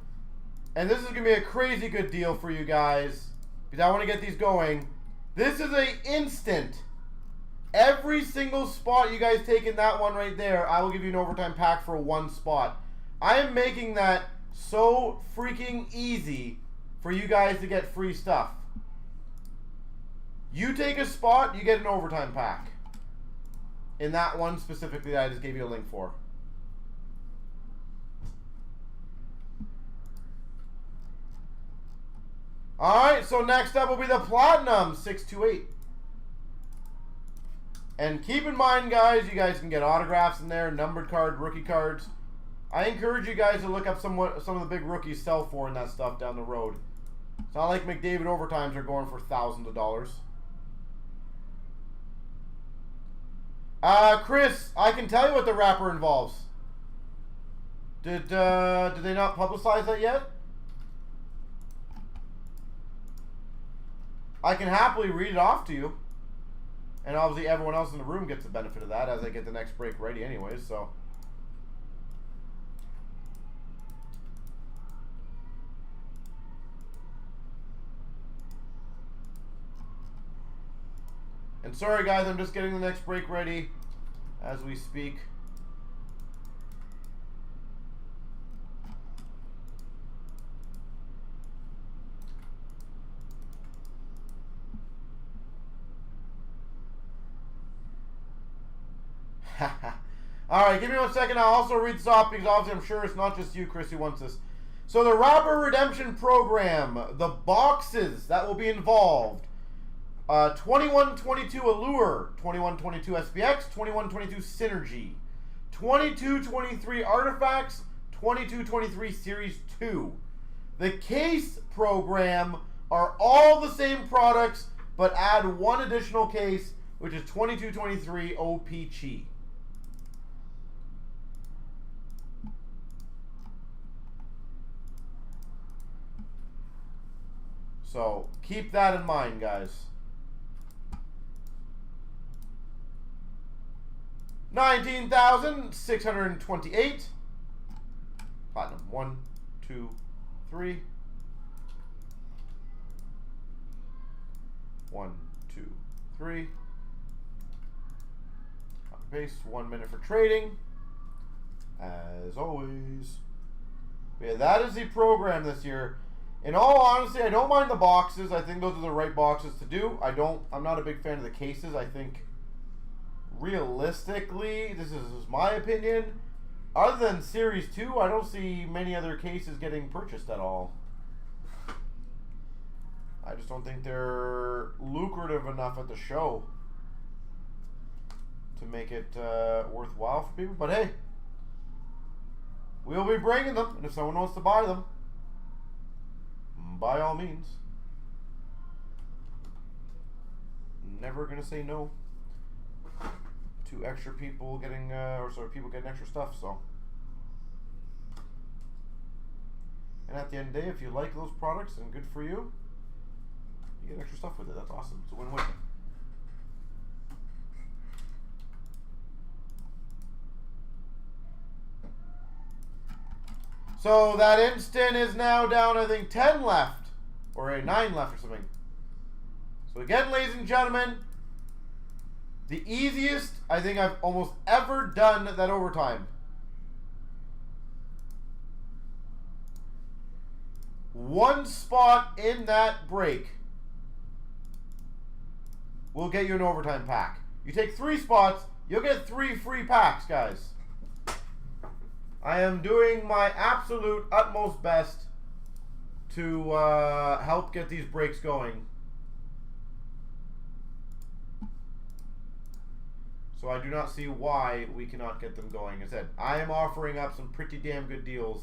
And this is going to be a crazy good deal for you guys, because I want to get these going. This is an instant. Every single spot you guys take in that one right there, I will give you an overtime pack for 1 spot. I am making that so freaking easy for you guys to get free stuff. You take a spot, you get an overtime pack. In that one specifically that I just gave you a link for. Alright, so next up will be the Platinum 628. And keep in mind, guys, you guys can get autographs in there, numbered card, rookie cards. I encourage you guys to look up some of the big rookies sell for and that stuff down the road. It's not like McDavid overtimes are going for thousands of dollars. Chris, I can tell you what the wrapper involves. Did they not publicize that yet? I can happily read it off to you. And obviously everyone else in the room gets the benefit of that as I get the next break ready anyways, so. And sorry guys, I'm just getting the next break ready as we speak. All right, give me 1 second. I'll also read this off because obviously I'm sure it's not just you, Chris, who wants this. So the Robber Redemption Program, the boxes that will be involved. 2122 Allure, 2122 SPX, 2122 Synergy, 2223 Artifacts, 2223 Series 2. The case program are all the same products, but add one additional case, which is 2223 OPC. So keep that in mind, guys. 19,628. Platinum. 1, 2, 3. 1, 2, 3. Copy paste. 1 minute for trading. As always. Yeah, that is the program this year. In all honesty, I don't mind the boxes. I think those are the right boxes to do. I'm not a big fan of the cases. I think realistically, this is my opinion, other than Series 2, I don't see many other cases getting purchased at all. I just don't think they're lucrative enough at the show to make it worthwhile for people. But hey, we'll be bringing them, and if someone wants to buy them, by all means. Never gonna say no to extra people getting, people getting extra stuff. So, and at the end of the day, if you like those products and good for you, you get extra stuff with it. That's awesome. It's a win-win. So that instant is now down, I think, 10 left. Or a 9 left or something. So again, ladies and gentlemen, the easiest I think I've almost ever done that overtime. One spot in that break will get you an overtime pack. You take 3 spots, you'll get 3 free packs, guys. I am doing my absolute utmost best to help get these breaks going. So I do not see why we cannot get them going. As I said, I am offering up some pretty damn good deals.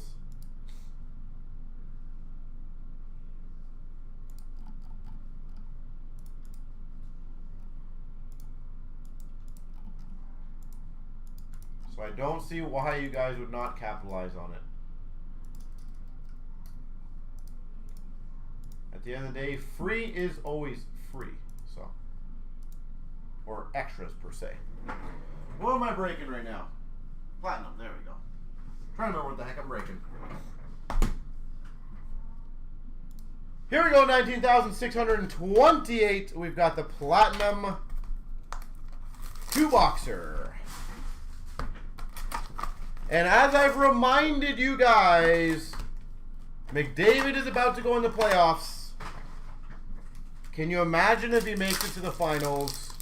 So I don't see why you guys would not capitalize on it. At the end of the day, free is always free. So, or extras per se. What am I breaking right now? Platinum. There we go. Trying to remember what the heck I'm breaking. Here we go. 19,628. We've got the Platinum 2-boxer. And as I've reminded you guys, McDavid is about to go in the playoffs. Can you imagine if he makes it to the finals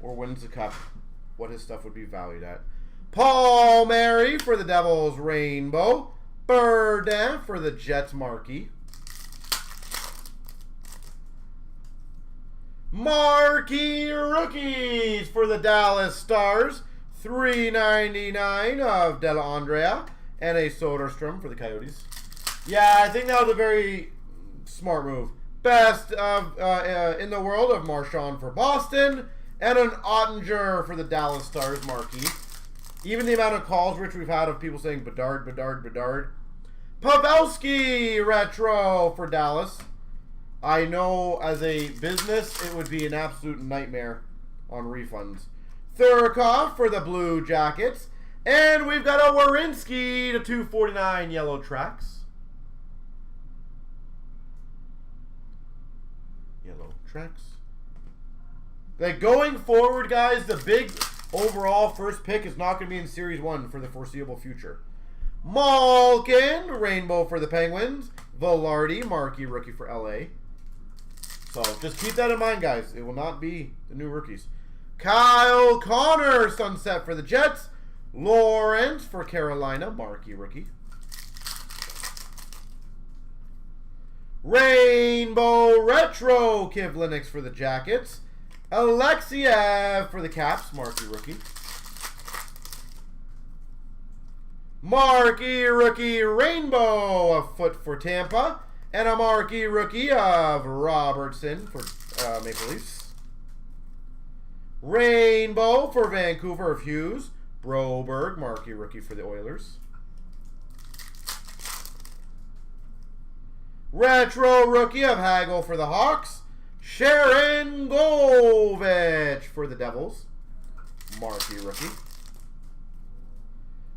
or wins the cup, what his stuff would be valued at? Paul Mary for the Devils Rainbow. Burdin for the Jets Marquee. Marquee Rookies for the Dallas Stars. $3.99 of Della Andrea and a Soderstrom for the Coyotes. Yeah, I think that was a very smart move. Best of in the world of Marchand for Boston and an Ottinger for the Dallas Stars Marquee. Even the amount of calls, Rich, we've had of people saying Bedard, Bedard, Bedard. Pavelski retro for Dallas. I know as a business it would be an absolute nightmare on refunds. Thurikov for the Blue Jackets. And we've got a Werenski to 249 yellow tracks. Yellow tracks. Like going forward, guys, the big overall first pick is not going to be in Series 1 for the foreseeable future. Malkin, Rainbow for the Penguins. Velarde, Marquee Rookie for LA. So just keep that in mind, guys. It will not be the new rookies. Kyle Connor, sunset for the Jets. Lawrence for Carolina, marquee rookie. Rainbow Retro, Kivlenix for the Jackets. Alexiev for the Caps, marquee rookie. Marquee rookie Rainbow, a foot for Tampa. And a marquee rookie of Robertson for Maple Leafs. Rainbow for Vancouver of Hughes. Broberg, marquee rookie for the Oilers. Retro rookie of Hagel for the Hawks. Sharon Govich for the Devils. Marquee rookie.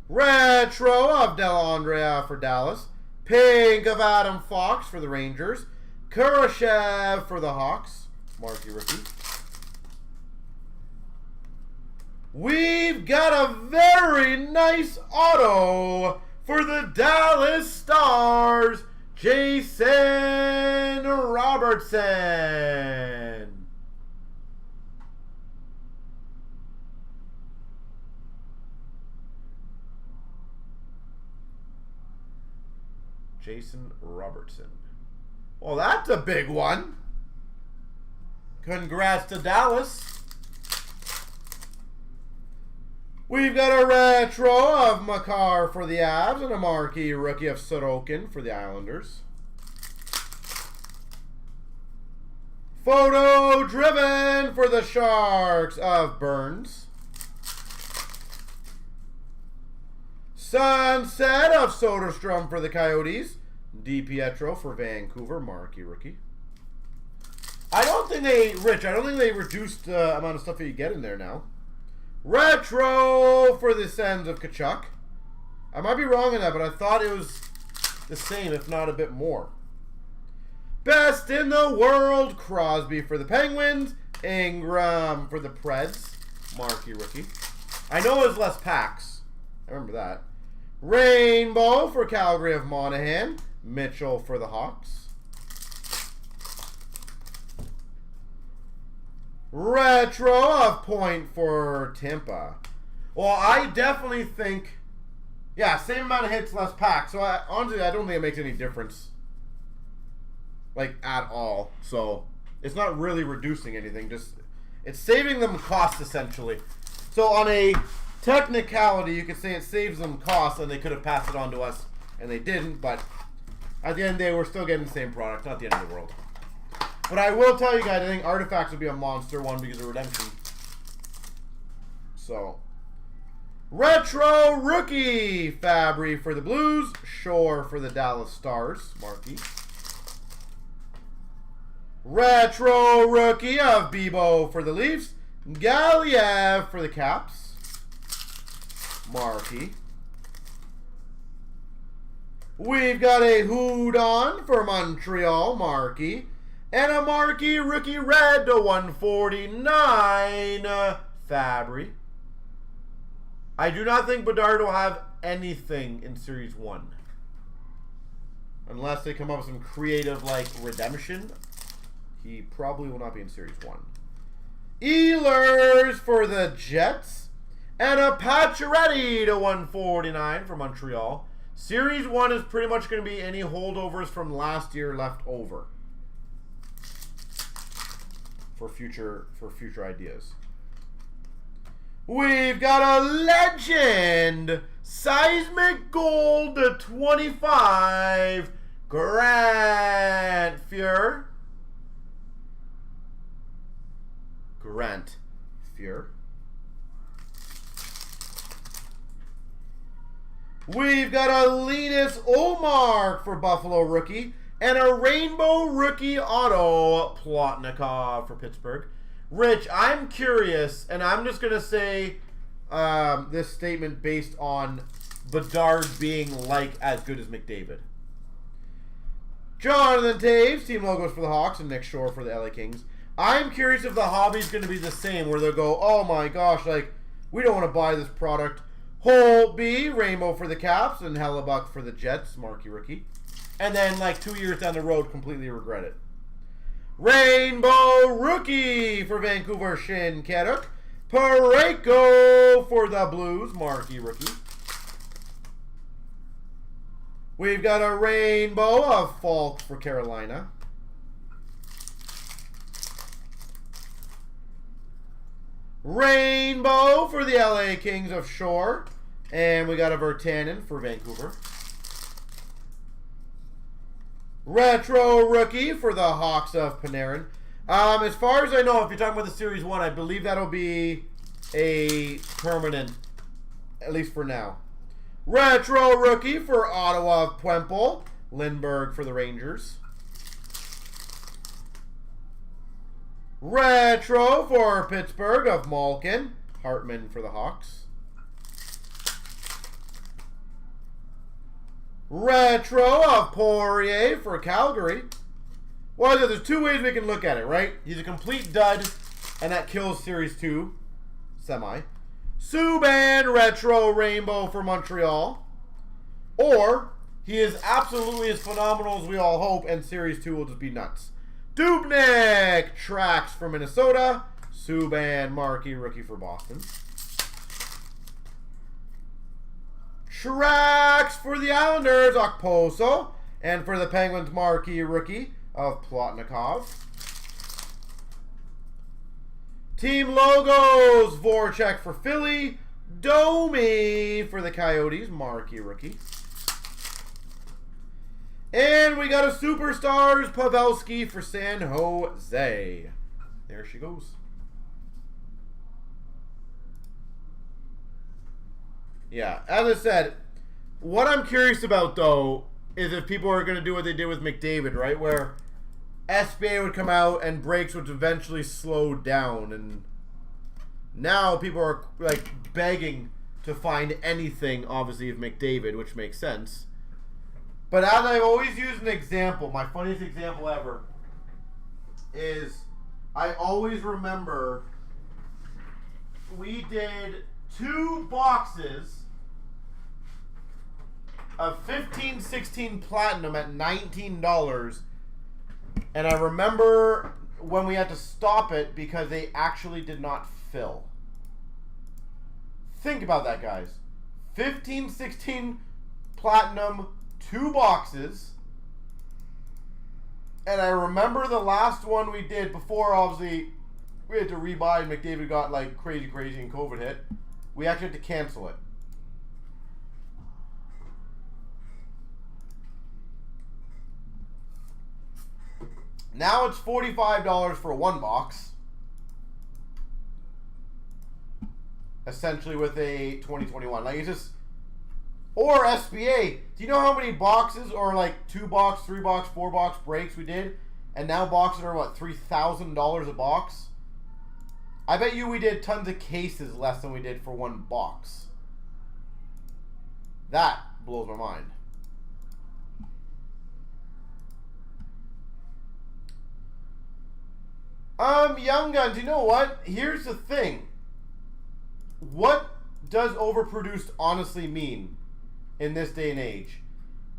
Retro of Dellandrea for Dallas. Pink of Adam Fox for the Rangers. Kurashev for the Hawks. Marquee rookie. We've got a very nice auto for the Dallas Stars. Jason Robertson. Jason Robertson. Well, that's a big one. Congrats to Dallas. We've got a retro of Makar for the Avs and a marquee rookie of Sorokin for the Islanders. Photo driven for the Sharks of Burns. Sunset of Soderstrom for the Coyotes. DiPietro for Vancouver, marquee rookie. I don't think they reduced the amount of stuff that you get in there now. Retro for the Sens of Kachuk. I might be wrong on that, but I thought it was the same, if not a bit more. Best in the world, Crosby for the Penguins. Ingram for the Preds, marquee rookie. I know it was less packs. I remember that. Rainbow for Calgary of Monahan. Mitchell for the Hawks. Retro of Point for Tampa. Well, I definitely think, yeah, same amount of hits, less packs. So honestly, I don't think it makes any difference, like, at all. So it's not really reducing anything. Just it's saving them cost essentially. So on a technicality, you could say it saves them cost, and they could have passed it on to us, and they didn't. But at the end of the day, we're still getting the same product. Not the end of the world. But I will tell you guys, I think Artifacts would be a monster one because of redemption. So, retro rookie Fabry for the Blues, Shore for the Dallas Stars, marquee. Retro rookie of Bebo for the Leafs, Galiev for the Caps, marquee. We've got a Houdon for Montreal, marquee. And a marquee rookie red to 149, Fabry. I do not think Bedard will have anything in Series 1. Unless they come up with some creative, like, redemption. He probably will not be in Series 1. Ehlers for the Jets. And a Pacioretty to 149 for Montreal. Series 1 is pretty much going to be any holdovers from last year left over. For future ideas. We've got a legend. Seismic gold to 25. Grant Fuhr. We've got a Linus Ullmark for Buffalo rookie. And a rainbow rookie auto, Plotnikov for Pittsburgh. Rich, I'm curious, and I'm just going to say this statement based on Bedard being like as good as McDavid. Jonathan Taves, team logos for the Hawks, and Nick Shore for the LA Kings. I'm curious if the hobby's going to be the same, where they'll go, oh my gosh, like, we don't want to buy this product. Holtby, rainbow for the Caps, and Hellebuck for the Jets, marquee rookie. And then, like, 2 years down the road, completely regret it. Rainbow rookie for Vancouver, Shin Keduk. Parayko for the Blues, marquee rookie. We've got a rainbow of Falk for Carolina. Rainbow for the LA Kings of Shore. And we got a Virtanen for Vancouver. Retro rookie for the Hawks of Panarin. As far as I know, if you're talking about the Series 1, I believe that'll be a permanent, at least for now. Retro rookie for Ottawa of Puempel. Lindbergh for the Rangers. Retro for Pittsburgh of Malkin. Hartman for the Hawks. Retro of Poirier for Calgary. Well, there's two ways we can look at it, right? He's a complete dud, and that kills Series 2. Semi. Subban Retro Rainbow for Montreal. Or, he is absolutely as phenomenal as we all hope, and Series 2 will just be nuts. Dubnyk Tracks for Minnesota. Subban marquee rookie for Boston. Tracks for the Islanders, Okposo. And for the Penguins, marquee rookie of Plotnikov. Team logos, Voracek for Philly. Domi for the Coyotes, marquee rookie. And we got a Superstars, Pavelski for San Jose. There she goes. Yeah, as I said, what I'm curious about, though, is if people are going to do what they did with McDavid, right? Where SBA would come out and breaks would eventually slow down. And now people are, like, begging to find anything, obviously, of McDavid, which makes sense. But as I've always used an example, my funniest example ever, is I always remember we did 2 boxes of 15-16 Platinum at $19. And I remember when we had to stop it because they actually did not fill. Think about that, guys. 15-16 Platinum, 2 boxes. And I remember the last one we did before, obviously, we had to rebuy and McDavid got like crazy and COVID hit. We actually had to cancel it. Now it's $45 for 1 box. Essentially with a 2021. Like it's just, or SBA. Do you know how many boxes or like 2 box, 3 box, 4 box breaks we did? And now boxes are what, $3,000 a box? I bet you we did tons of cases less than we did for 1 box. That blows my mind. Young Guns, you know what? Here's the thing. What does overproduced honestly mean in this day and age?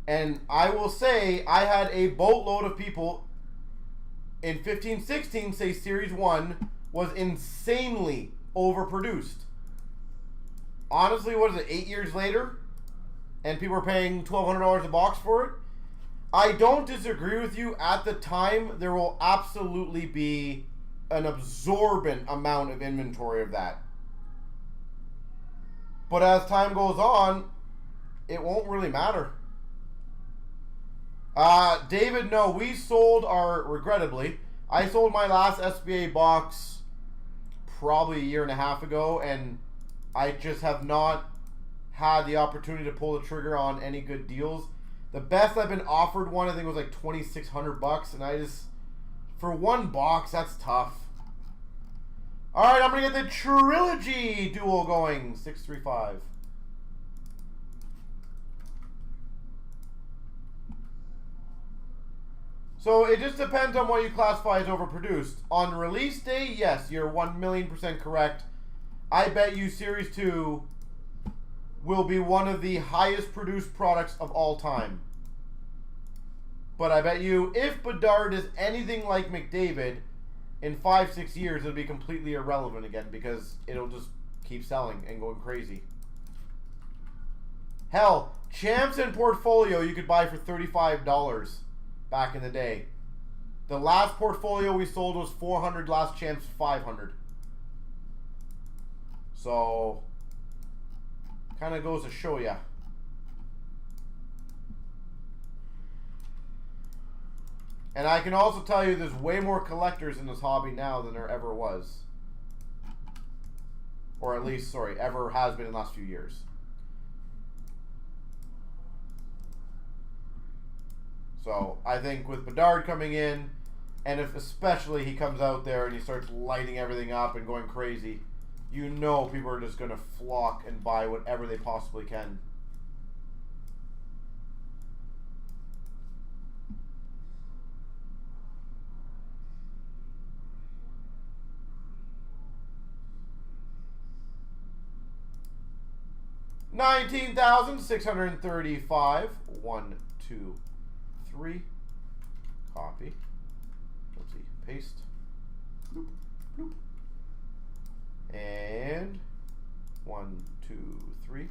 And I will say, I had a boatload of people in 15-16 say Series 1 was insanely overproduced. Honestly, what is it, 8 years later? And people are paying $1,200 a box for it? I don't disagree with you. At the time, there will absolutely be an absorbent amount of inventory of that. But as time goes on, it won't really matter. David, no, we sold our, regrettably, I sold my last SBA box probably a year and a half ago, and I just have not had the opportunity to pull the trigger on any good deals. The best I've been offered one, I think, was like $2,600, and I just, for 1 box, that's tough. All right, I'm gonna get the Trilogy duel going. 635. So it just depends on what you classify as overproduced. On release day, yes, you're 1,000,000% correct. I bet you Series 2 will be one of the highest produced products of all time. But I bet you if Bedard is anything like McDavid, in 5-6 years, it'll be completely irrelevant again because it'll just keep selling and going crazy. Hell, Champs in Portfolio you could buy for $35 back in the day. The last portfolio we sold was 400, last Champs 500. So, kind of goes to show ya. And I can also tell you there's way more collectors in this hobby now than there ever was. Or at least, sorry, ever has been in the last few years. So, I think with Bedard coming in, and if especially he comes out there and he starts lighting everything up and going crazy, you know people are just going to flock and buy whatever they possibly can. $19,635. 1, 2, 3. Copy. Let's see. Paste. Bloop, bloop. And 1, 2, 3.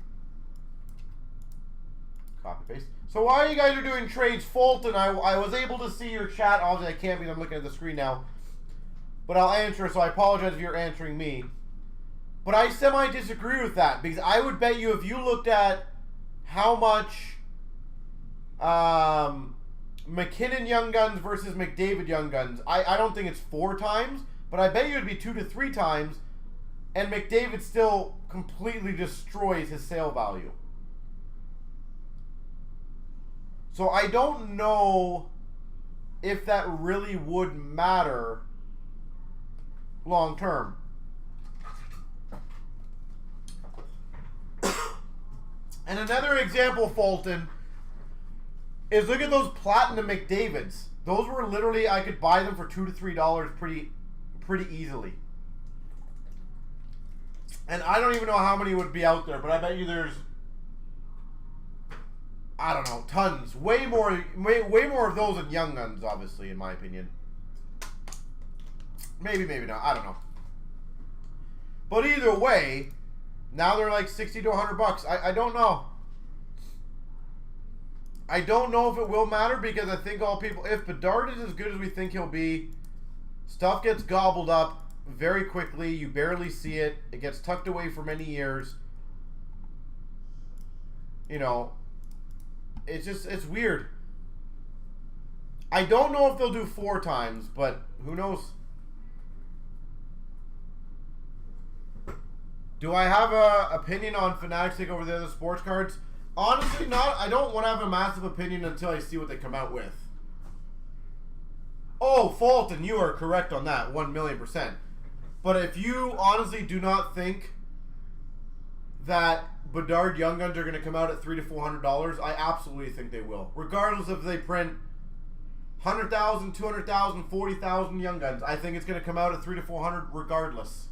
Copy, paste. So while you guys are doing trades, Fulton, I was able to see your chat. Obviously, I can't because I'm looking at the screen now. But I'll answer, so I apologize if you're answering me. But I semi-disagree with that, because I would bet you if you looked at how much McKinnon Young Guns versus McDavid Young Guns, I don't think it's 4 times, but I bet you it'd be 2 to 3 times, and McDavid still completely destroys his sale value. So I don't know if that really would matter long term. And another example, Fulton, is look at those Platinum McDavids. Those were literally, I could buy them for $2 to $3 pretty easily. And I don't even know how many would be out there, but I bet you there's, I don't know, tons. Way more of those than Young Guns, obviously, in my opinion. Maybe, maybe not. I don't know. But either way, now they're like 60 to 100 bucks. I don't know. I don't know if it will matter because I think all people, if Bedard is as good as we think he'll be, stuff gets gobbled up very quickly. You barely see it. It gets tucked away for many years. You know, it's just, it's weird. I don't know if they'll do 4 times, but who knows? Do I have an opinion on Fanatics take over the other sports cards? Honestly, not. I don't want to have a massive opinion until I see what they come out with. Oh, Fulton, you are correct on that, 1,000,000%. But if you honestly do not think that Bedard Young Guns are going to come out at $300 to $400, I absolutely think they will. Regardless if they print 100,000, 200,000, 40,000 Young Guns, I think it's going to come out at $300 to $400 regardless.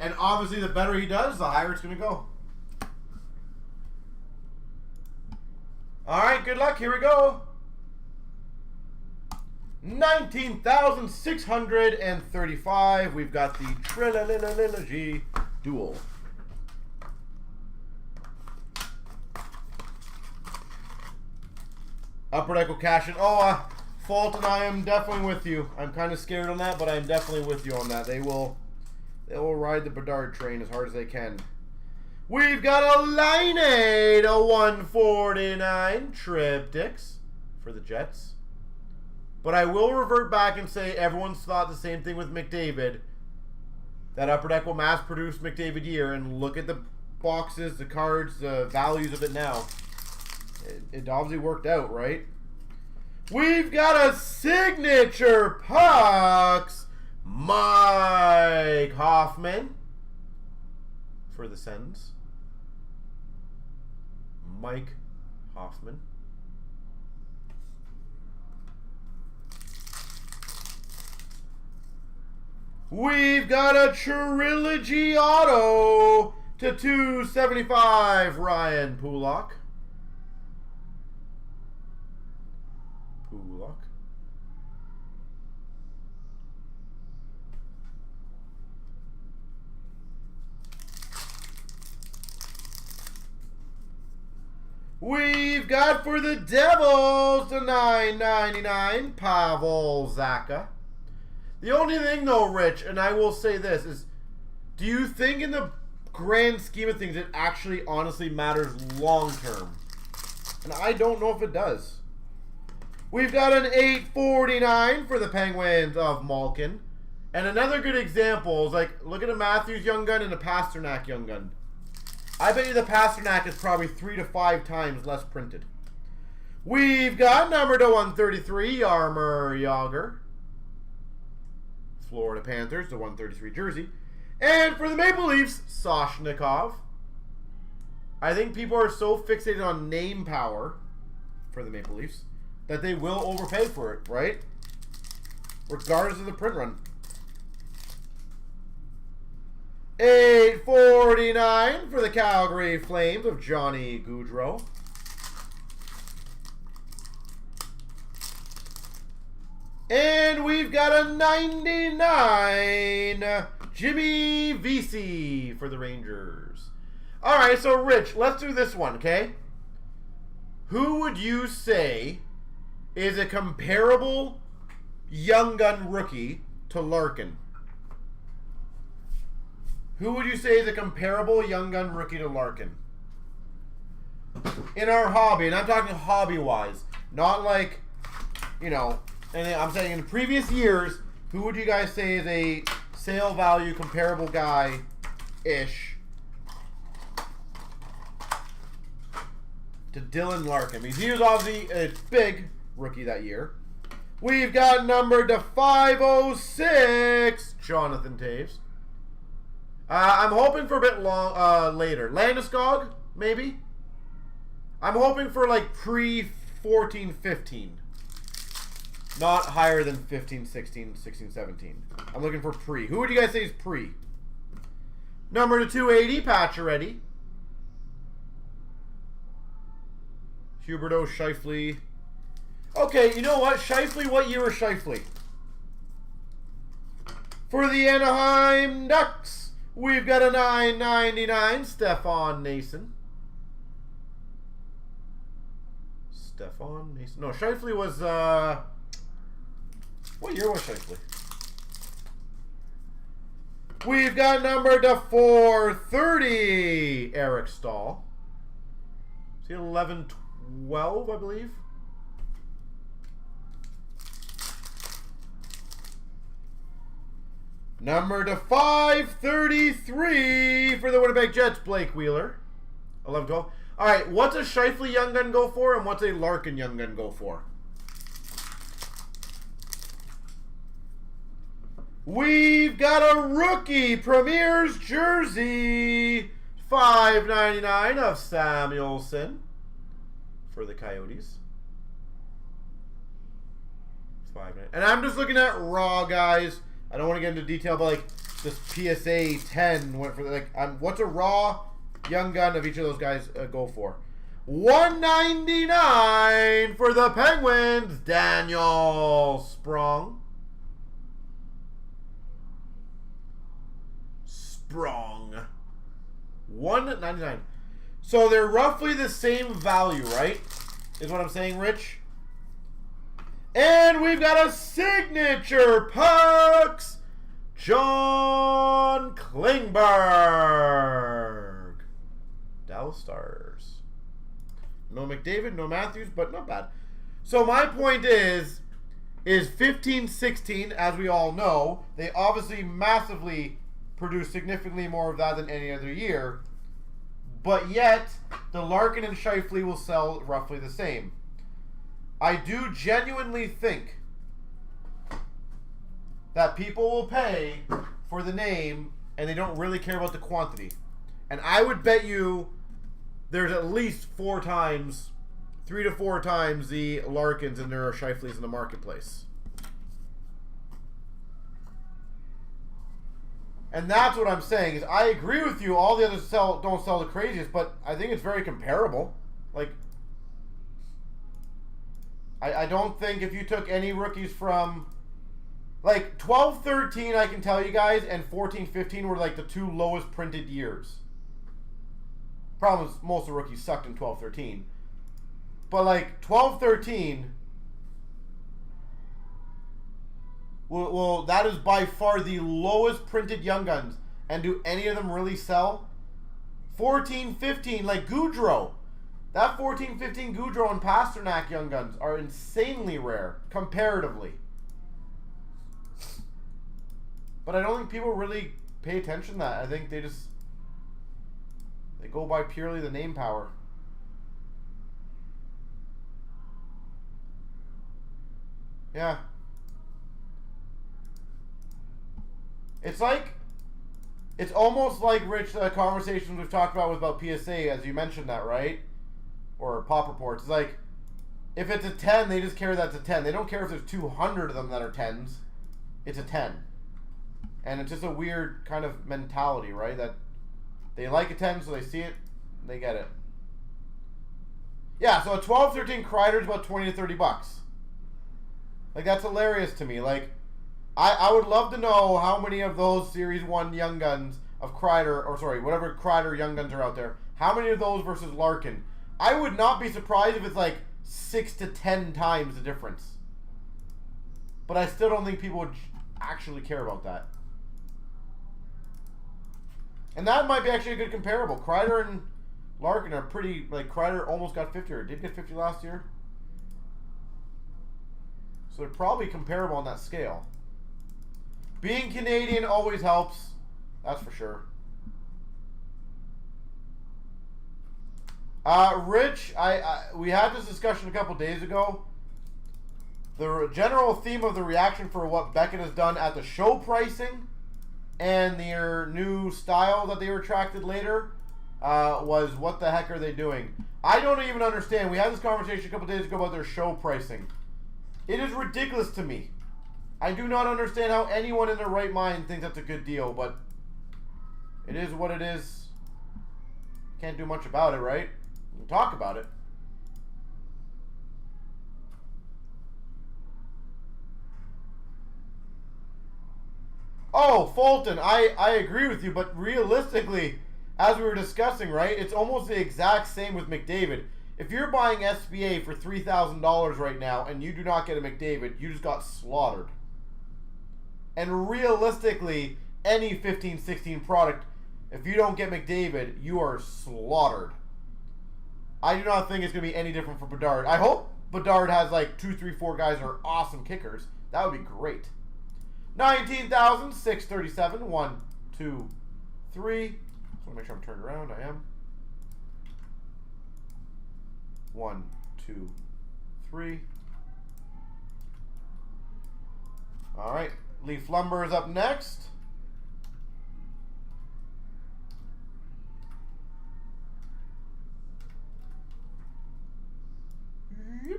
And obviously, the better he does, the higher it's going to go. All right, good luck. Here we go. 19,635. We've got the Trilogy Duel. Upper Deck will cash in. Oh, Fulton, I am definitely with you. I'm kind of scared on that, but I'm definitely with you on that. They will ride the Bedard train as hard as they can. We've got a Line-8, a 149 Triptychs for the Jets. But I will revert back and say everyone's thought the same thing with McDavid. That Upper Deck will mass produce McDavid year, and look at the boxes, the cards, the values of it now. It obviously worked out, right? We've got a signature pucks. Mike Hoffman for the Sens. Mike Hoffman. We've got a Trilogy Auto to 275, Ryan Pulock. Pulak. We've got for the Devils to $9.99, Pavel Zacha. The only thing though, Rich, and I will say this, is do you think in the grand scheme of things it actually honestly matters long term? And I don't know if it does. We've got an $8.49 for the Penguins of Malkin. And another good example is like, look at a Matthews Young Gun and a Pasternak Young Gun. I bet you the Pasternak is probably 3 to 5 times less printed. We've got number to 133, Jaromir Jagr. Florida Panthers, the 133 jersey. And for the Maple Leafs, Soshnikov. I think people are so fixated on name power for the Maple Leafs that they will overpay for it, right? Regardless of the print run. $8.49 for the Calgary Flames of Johnny Gaudreau. And we've got a 99 Jimmy Vesey for the Rangers. All right, so Rich, let's do this one, okay? Who would you say is a comparable Young Gun rookie to Larkin? Who would you say is a comparable Young Gun rookie to Larkin? In our hobby, and I'm talking hobby-wise, not like, you know, and I'm saying in previous years, who would you guys say is a sale value comparable guy-ish to Dylan Larkin? Because he was obviously a big rookie that year. We've got number to 506, Jonathan Toews. I'm hoping for a bit long later. Landeskog, maybe? I'm hoping for like pre-14, 15. Not higher than 15, 16, 16, 17. I'm looking for pre. Who would you guys say is pre? Number to 280, Pacioretty. Huberdeau, Scheifele. Okay, you know what? Scheifele, what year was Scheifele? For the Anaheim Ducks, we've got a $9.99, Stefan Nason. Stefan Nason. No, Scheifele was, what year was Scheifele? We've got number to 430, Eric Stahl. See, 11, 12, I believe. Number to 533 for the Winnipeg Jets, Blake Wheeler. 11, 12. All right, what's a Scheifele Young Gun go for, and what's a Larkin Young Gun go for? We've got a rookie Premier's jersey, $5.99 of Samuelson for the Coyotes. $5.99. And I'm just looking at raw, guys. I don't want to get into detail, but like this PSA 10 went for like what's a raw Young Gun of each of those guys go for? $199 for the Penguins, Daniel Sprong. $199. So they're roughly the same value, right? Is what I'm saying, Rich? And we've got a signature pucks, John Klingberg. Dallas Stars. No McDavid, no Matthews, but not bad. So my point is 15-16, as we all know, they obviously massively produce significantly more of that than any other year. But yet, the Larkin and Scheifele will sell roughly the same. I do genuinely think that people will pay for the name and they don't really care about the quantity. And I would bet you there's at least 3 to 4 times the Larkins and their Scheifeles in the marketplace. And that's what I'm saying is I agree with you. All the others don't sell the craziest, but I think it's very comparable. Like, I don't think if you took any rookies from, like, 12-13, I can tell you guys, and 14-15 were like the two lowest printed years. Problem is, most of the rookies sucked in 12-13. But like 12-13, well, that is by far the lowest printed Young Guns. And do any of them really sell? 14-15, like Goudreau. That 14-15 Goudreau and Pasternak Young Guns are insanely rare, comparatively. But I don't think people really pay attention to that. I think they go by purely the name power. Yeah. It's almost like, Rich, the conversations we've talked about PSA, as you mentioned that, right? Or Pop Reports. It's like, if it's a 10, they just care that's a 10. They don't care if there's 200 of them that are 10s. It's a 10. And it's just a weird kind of mentality, right? That they like a 10, so they see it, and they get it. Yeah, so a 12-13 Kreider is about 20 to 30 bucks. Like, that's hilarious to me. Like, I would love to know how many of those Series 1 Young Guns of Kreider, or sorry, whatever Kreider Young Guns are out there, how many of those versus Larkin? I would not be surprised if it's like 6 to 10 times the difference. But I still don't think people would actually care about that. And that might be actually a good comparable. Kreider and Larkin are pretty, like, Kreider almost got 50, or did get 50 last year. So they're probably comparable on that scale. Being Canadian always helps. That's for sure. Rich, we had this discussion a couple days ago. The general theme of the reaction for what Beckett has done at the show pricing and their new style that they retracted later was, what the heck are they doing? I don't even understand. We had this conversation a couple days ago about their show pricing. It is ridiculous to me. I do not understand how anyone in their right mind thinks that's a good deal, but it is what it is. Can't do much about it, right? We can talk about it. Oh, Fulton, I agree with you, but realistically, as we were discussing, right, it's almost the exact same with McDavid. If you're buying SBA for $3,000 right now and you do not get a McDavid, you just got slaughtered. And realistically, any 15-16 product, if you don't get McDavid, you are slaughtered. I do not think it's going to be any different for Bedard. I hope Bedard has like 2, 3, 4 guys that are awesome kickers. That would be great. 19,637. 1, 2, 3. Just want to make sure I'm turned around. I am. 1, 2, 3. All right. Leaf Lumber is up next. Yep.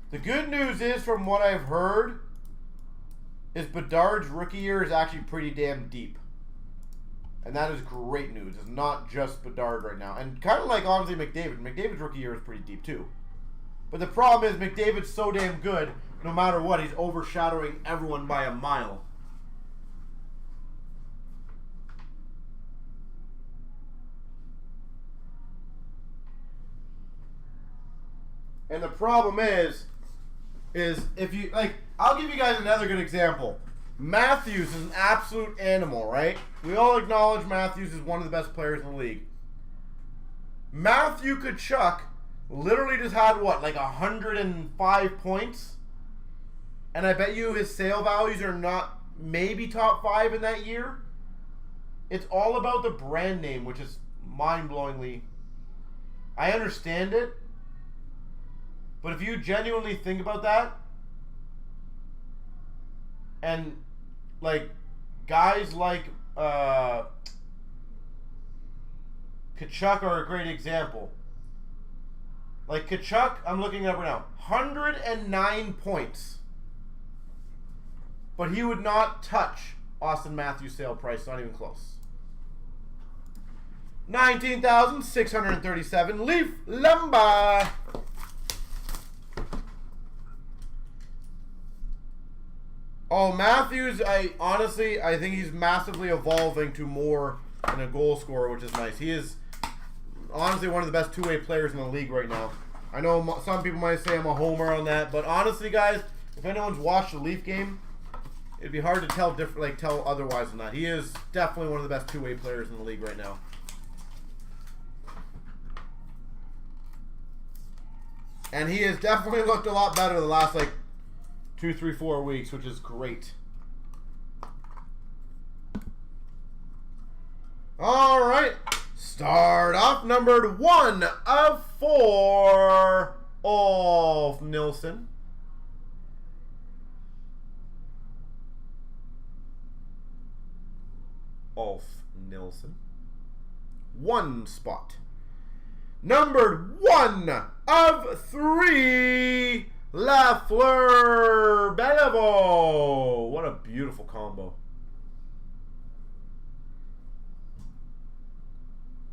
The good news is, from what I've heard, is Bedard's rookie year is actually pretty damn deep. And that is great news. It's not just Bedard right now. And kind of like, honestly, McDavid. McDavid's rookie year is pretty deep, too. But the problem is, McDavid's so damn good, no matter what, he's overshadowing everyone by a mile. And the problem is if you, like, I'll give you guys another good example. Matthews is an absolute animal, right? We all acknowledge Matthews is one of the best players in the league. Matthew Tkachuk literally just had, what, like 105 points? And I bet you his sale values are not maybe top 5 in that year. It's all about the brand name, which is mind-blowingly... I understand it. But if you genuinely think about that, and like guys like Tkachuk are a great example. Like Tkachuk, I'm looking up right now, 109 points. But he would not touch Austin Matthews sale price, not even close. 19,637 Leaf Lumber. Oh, Matthews, I think he's massively evolving to more than a goal scorer, which is nice. He is honestly one of the best two-way players in the league right now. I know some people might say I'm a homer on that, but honestly, guys, if anyone's watched the Leaf game, it'd be hard to tell tell otherwise than that. He is definitely one of the best two-way players in the league right now. And he has definitely looked a lot better the last, 2, 3, 4 weeks, which is great. All right. Start off numbered 1 of 4. Ulf Nilsson. Ulf Nilsson. 1 spot. Numbered 1 of 3. Lafleur Beliveau. What a beautiful combo.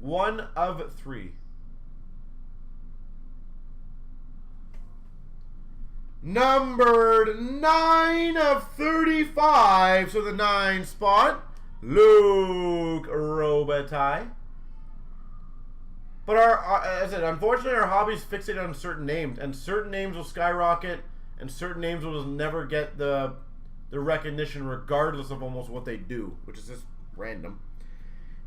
1 of 3. Numbered 9 of 35. So the 9 spot. Luke Robitaille. But as I said, unfortunately, our hobby's fixated on certain names, and certain names will skyrocket, and certain names will just never get the recognition, regardless of almost what they do, which is just random.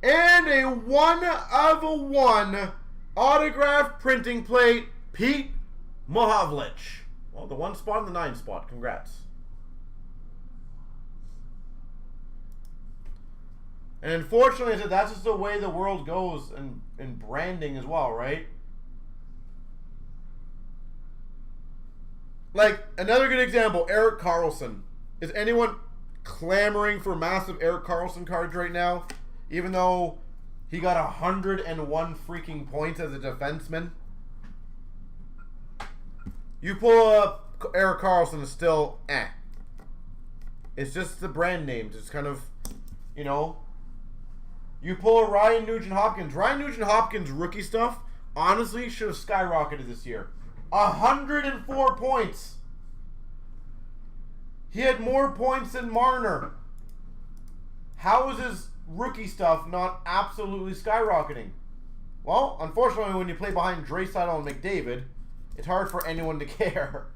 And a 1 of 1 autograph printing plate, Pete Mahovlich. Well, the 1 spot and the 9 spot. Congrats. And unfortunately, that's just the way the world goes in branding as well, right? Another good example, Erik Karlsson. Is anyone clamoring for massive Erik Karlsson cards right now? Even though he got 101 freaking points as a defenseman? You pull up Erik Karlsson is still It's just the brand names. It's kind of, You pull a Ryan Nugent-Hopkins. Ryan Nugent-Hopkins rookie stuff, honestly, should have skyrocketed this year. 104 points. He had more points than Marner. How is his rookie stuff not absolutely skyrocketing? Well, unfortunately, when you play behind Draisaitl and McDavid, it's hard for anyone to care.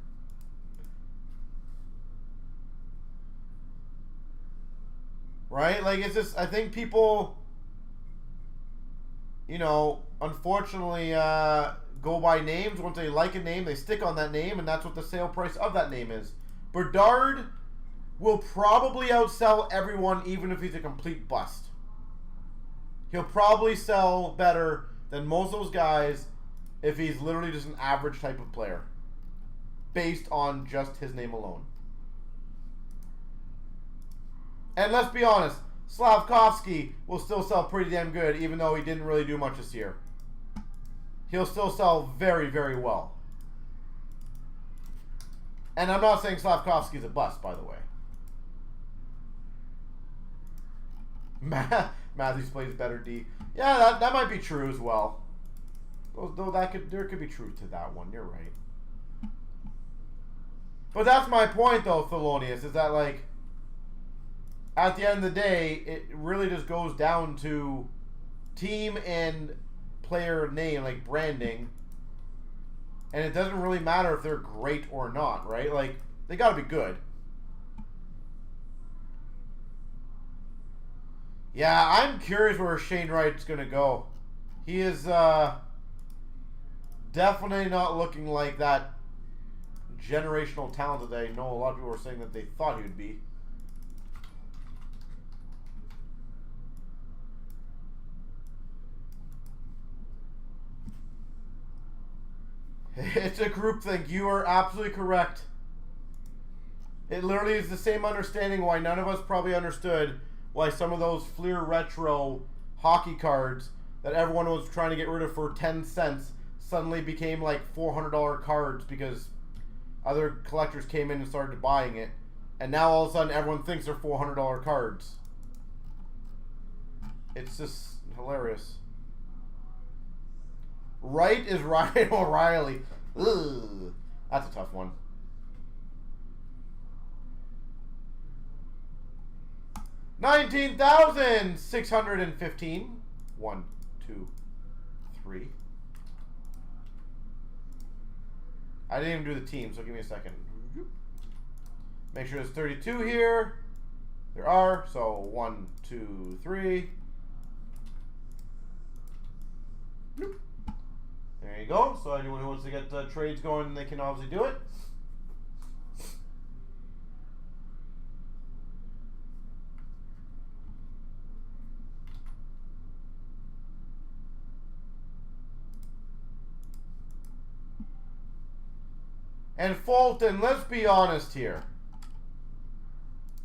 Right? It's just, I think people, unfortunately, go by names. Once they like a name, they stick on that name, and that's what the sale price of that name is. Bedard will probably outsell everyone, even if he's a complete bust. He'll probably sell better than most of those guys if he's literally just an average type of player, based on just his name alone. And let's be honest, Slavkovsky will still sell pretty damn good, even though he didn't really do much this year. He'll still sell very, very well. And I'm not saying Slavkovsky's a bust, by the way. Matthews plays better D. Yeah, that might be true as well. Though there could be truth to that one. You're right. But that's my point, though, Thelonious, is that, at the end of the day, it really just goes down to team and player name, branding. And it doesn't really matter if they're great or not, right? They gotta be good. Yeah, I'm curious where Shane Wright's gonna go. He is definitely not looking like that generational talent that I know a lot of people were saying that they thought he would be. It's a groupthink. You are absolutely correct. It literally is the same understanding why none of us probably understood why some of those Fleer Retro hockey cards that everyone was trying to get rid of for 10 cents suddenly became $400 cards because other collectors came in and started buying it. And now all of a sudden everyone thinks they're $400 cards. It's just hilarious. Right is Ryan O'Reilly. Ugh. That's a tough one. $19,615. 1, 2, 3. I didn't even do the team, so give me a second. Make sure there's 32 here. There are. So 1, 2, 3. There you go. So anyone who wants to get trades going, they can obviously do it. And Fulton, let's be honest here.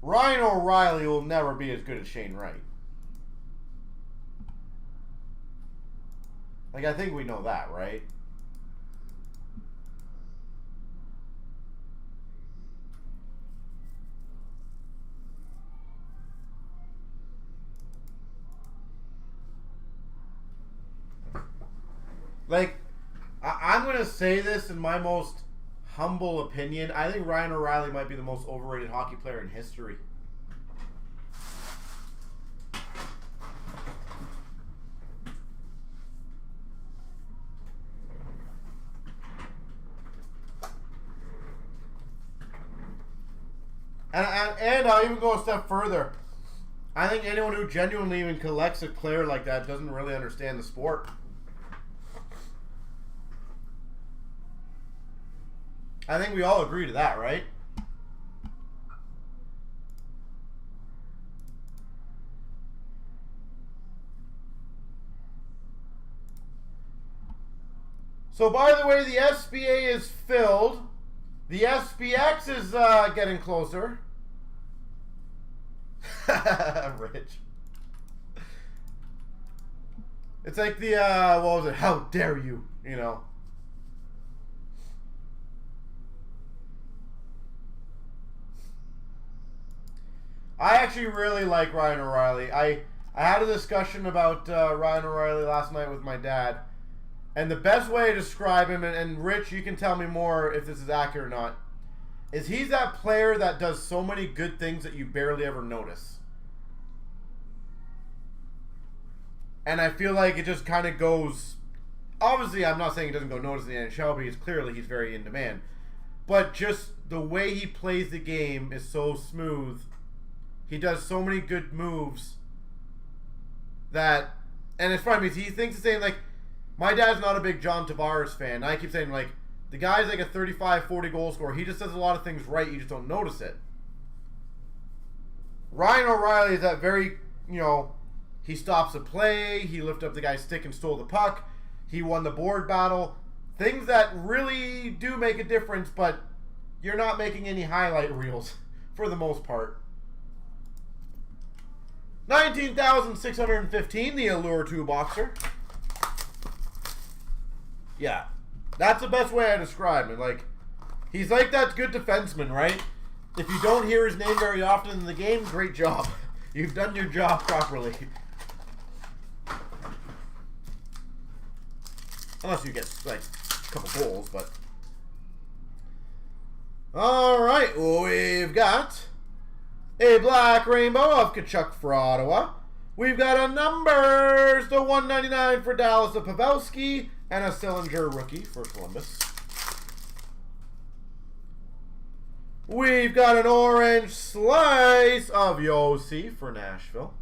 Ryan O'Reilly will never be as good as Shane Wright. Like, I think we know that, right? Like, I'm going to say this in my most humble opinion. I think Ryan O'Reilly might be the most overrated hockey player in history. And I'll even go a step further. I think anyone who genuinely even collects a player like that doesn't really understand the sport. I think we all agree to that, right? So, by the way, the SBA is filled. The SBX is getting closer. Rich. It's like the, what was it? How dare you, you know? I actually really like Ryan O'Reilly. I had a discussion about Ryan O'Reilly last night with my dad. And the best way to describe him, and Rich, you can tell me more if this is accurate or not, is he's that player that does so many good things that you barely ever notice. And I feel like it just kind of goes... Obviously, I'm not saying he doesn't go notice in the NHL, but he's very in demand. But just the way he plays the game is so smooth. He does so many good moves that... And it's funny because he thinks the same, like... My dad's not a big John Tavares fan. I keep saying, like, the guy's like a 35, 40 goal scorer. He just does a lot of things right. You just don't notice it. Ryan O'Reilly is that very, you know, he stops a play. He lifted up the guy's stick and stole the puck. He won the board battle. Things that really do make a difference, but you're not making any highlight reels for the most part. 19,615, the Allure 2 boxer. Yeah, that's the best way I describe him. Like, he's like that good defenseman, right? If you don't hear his name very often in the game, great job. You've done your job properly. Unless you get, like, a couple goals, but... Alright, we've got a Black Rainbow of Tkachuk for Ottawa. We've got a numbers to 199 for Dallas of Pavelski. And a Sillinger rookie for Columbus. We've got an orange slice of Yossi for Nashville.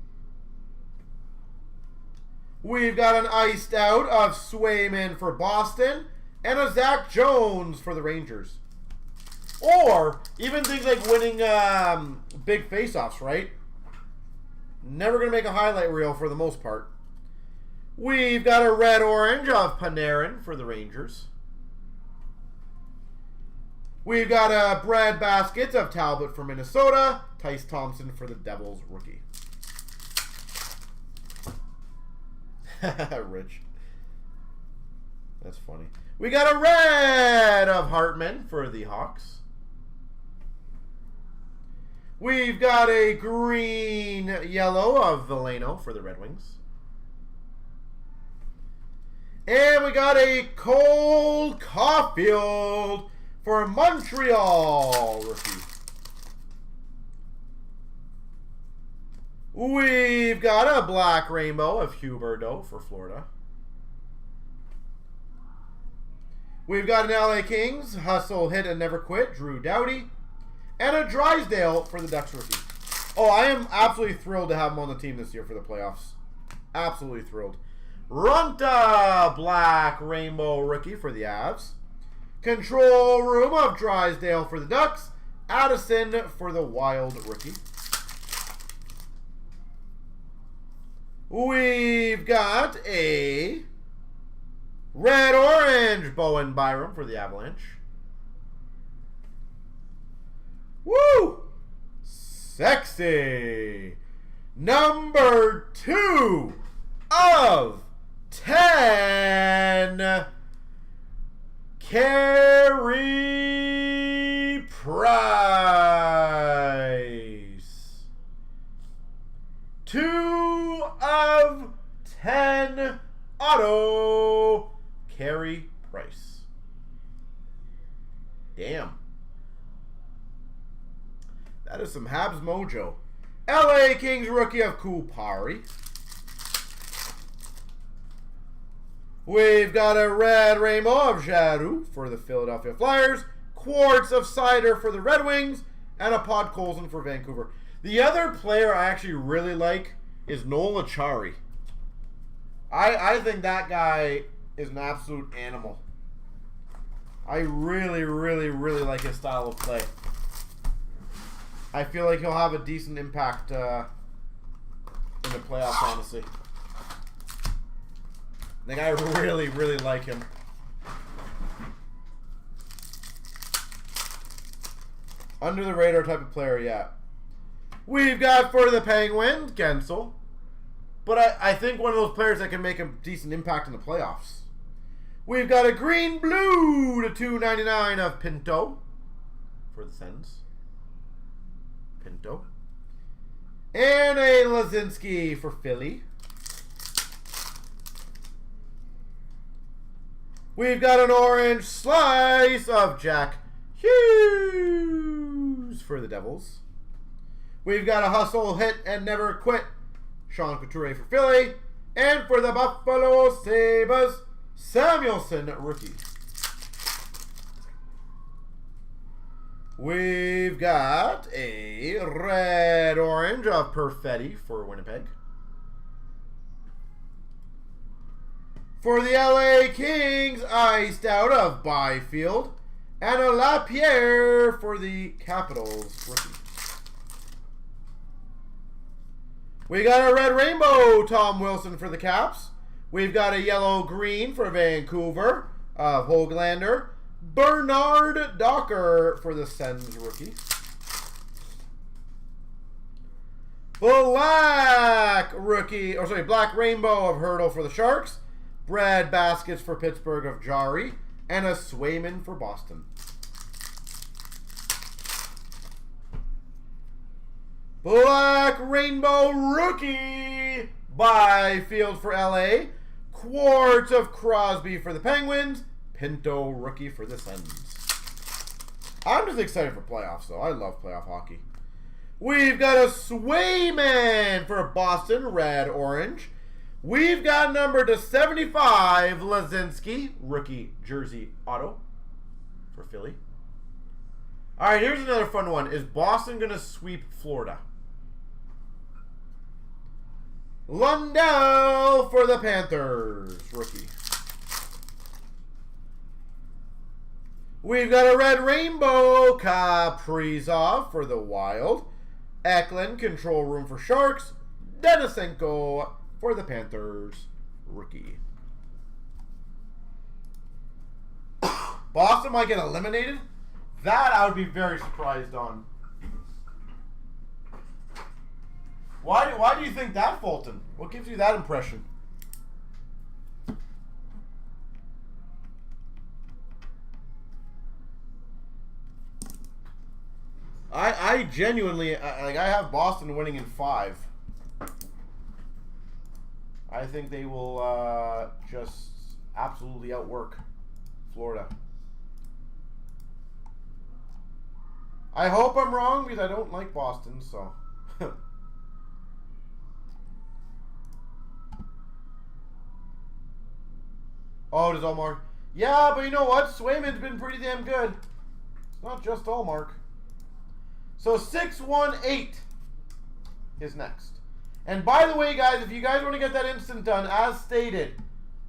We've got an iced out of Swayman for Boston. And a Zach Jones for the Rangers. Or even things like winning big faceoffs, right? Never going to make a highlight reel for the most part. We've got a red-orange of Panarin for the Rangers. We've got a Brad Baskets of Talbot for Minnesota. Tice Thompson for the Devils rookie. Rich. That's funny. We got a red of Hartman for the Hawks. We've got a green yellow of Veleno for the Red Wings. And we got a Cole Caulfield for Montreal rookie. We've got a black rainbow of Huberdeau for Florida. We've got an LA Kings, hustle, hit, and never quit, Drew Doughty. And a Drysdale for the Ducks rookie. Oh, I am absolutely thrilled to have him on the team this year for the playoffs. Absolutely thrilled. Runta, black rainbow rookie for the Avs. Control room of Drysdale for the Ducks. Addison for the Wild rookie. We've got a red-orange Bowen Byram for the Avalanche. Woo! Sexy! Number 2 of 10, Carey Price. 2 of 10 auto, Carey Price. Damn. That is some Habs mojo. LA Kings rookie of Kupari. We've got a red rainbow of Giroux for the Philadelphia Flyers. Quartz of Cider for the Red Wings. And a Podkolzin for Vancouver. The other player I actually really like is Noel Acciari. I think that guy is an absolute animal. I really, really, really like his style of play. I feel like he'll have a decent impact in the playoffs, honestly. I think I really, really like him. Under the radar type of player, yeah. We've got for the Penguins, Gensel. But I think one of those players that can make a decent impact in the playoffs. We've got a green-blue to $2.99 of Pinto for the Sens. Pinto. And a Lazinski for Philly. We've got an orange slice of Jack Hughes for the Devils. We've got a hustle, hit, and never quit, Sean Couturier for Philly. And for the Buffalo Sabres, Samuelson rookie. We've got a red-orange of Perfetti for Winnipeg. For the LA Kings, iced out of Byfield. And a Lapierre for the Capitals rookie. We got a red rainbow Tom Wilson for the Caps. We've got a yellow-green for Vancouver of Höglander. Bernard Docker for the Sens rookie. Black rainbow of Hurdle for the Sharks. Bread baskets for Pittsburgh of Jari. And a Swayman for Boston. Black rainbow rookie Byfield for LA. Quartz of Crosby for the Penguins. Pinto rookie for the Sens. I'm just excited for playoffs, though. I love playoff hockey. We've got a Swayman for Boston, red-orange. We've got number to 75, Lazinski, rookie jersey auto for Philly. All right, here's another fun one. Is Boston going to sweep Florida? Lundell for the Panthers, rookie. We've got a red rainbow Kaprizov for the Wild. Eklund, control room for Sharks. Denisenko for the Panthers, rookie. Boston might get eliminated. That I would be very surprised on. Why do you think that, Fulton? What gives you that impression? I genuinely, like, I have Boston winning in 5. I think they will just absolutely outwork Florida. I hope I'm wrong because I don't like Boston, so. Oh, does Allmark? Yeah, but you know what? Swayman's been pretty damn good. It's not just Allmark. So 618 is next. And by the way, guys, if you guys want to get that instant done, as stated,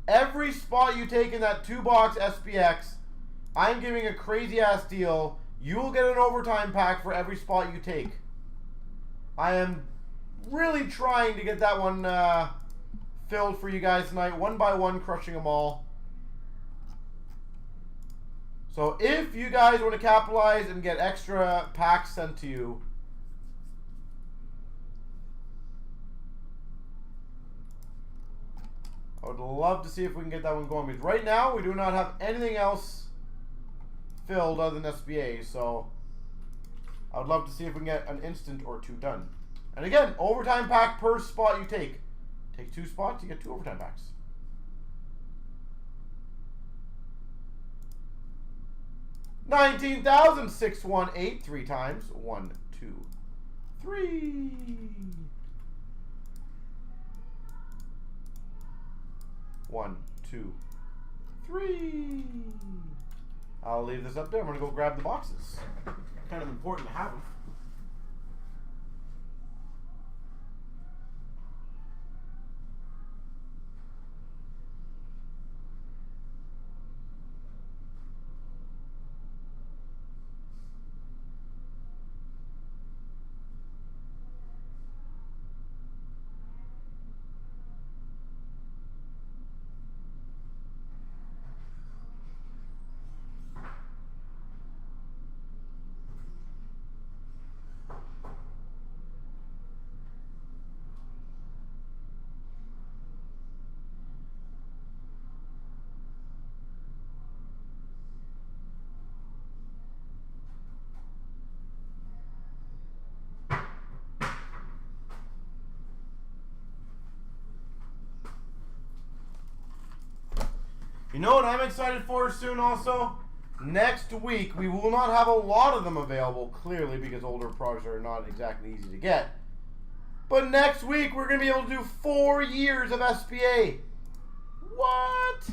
every spot you take in that 2-box SPX, I'm giving a crazy-ass deal. You will get an overtime pack for every spot you take. I am really trying to get that one filled for you guys tonight. One by one, crushing them all. So if you guys want to capitalize and get extra packs sent to you, I would love to see if we can get that one going. Because right now, we do not have anything else filled other than SBA. So I would love to see if we can get an instant or 2 done. And again, overtime pack per spot you take. Take 2 spots, you get 2 overtime packs. $19,618 3 times. 1, 2, 3. One, 2, 3. I'll leave this up there. I'm going to go grab the boxes. Kind of important to have them. You know what I'm excited for soon also? Next week, we will not have a lot of them available, clearly, because older products are not exactly easy to get. But next week, we're going to be able to do 4 years of SPA. What?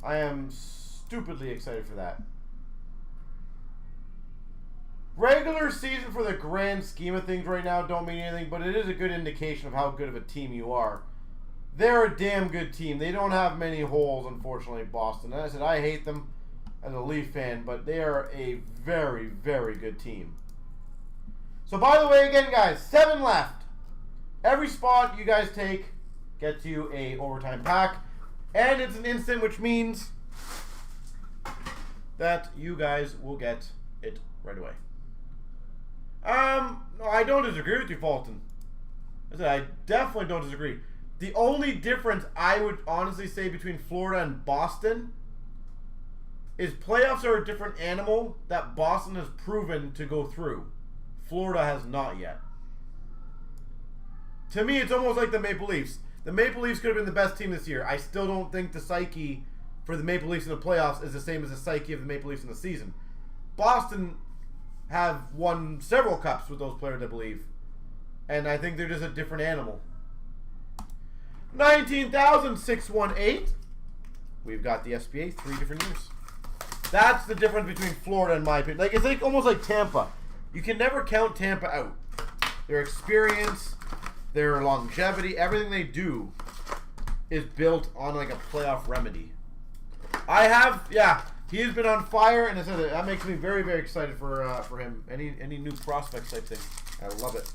I am stupidly excited for that. Regular season for the grand scheme of things right now don't mean anything, but it is a good indication of how good of a team you are. They're a damn good team. They don't have many holes, unfortunately, Boston. And I said I hate them as a Leaf fan, but they are a very, very good team. So, by the way, again, guys, 7 left. Every spot you guys take gets you a overtime pack, and it's an instant, which means that you guys will get it right away. No, I don't disagree with you, Fulton. I definitely don't disagree. The only difference I would honestly say between Florida and Boston is playoffs are a different animal that Boston has proven to go through. Florida has not yet. To me, it's almost like the Maple Leafs. The Maple Leafs could have been the best team this year. I still don't think the psyche for the Maple Leafs in the playoffs is the same as the psyche of the Maple Leafs in the season. Boston have won several cups with those players, I believe. And I think they're just a different animal. 19,618. We've got the SPA 3 different years. That's the difference between Florida and my opinion. Like, it's like almost like Tampa. You can never count Tampa out. Their experience, their longevity, everything they do is built on like a playoff remedy. He's been on fire, and that makes me very, very excited for him. Any new prospects type thing. I love it.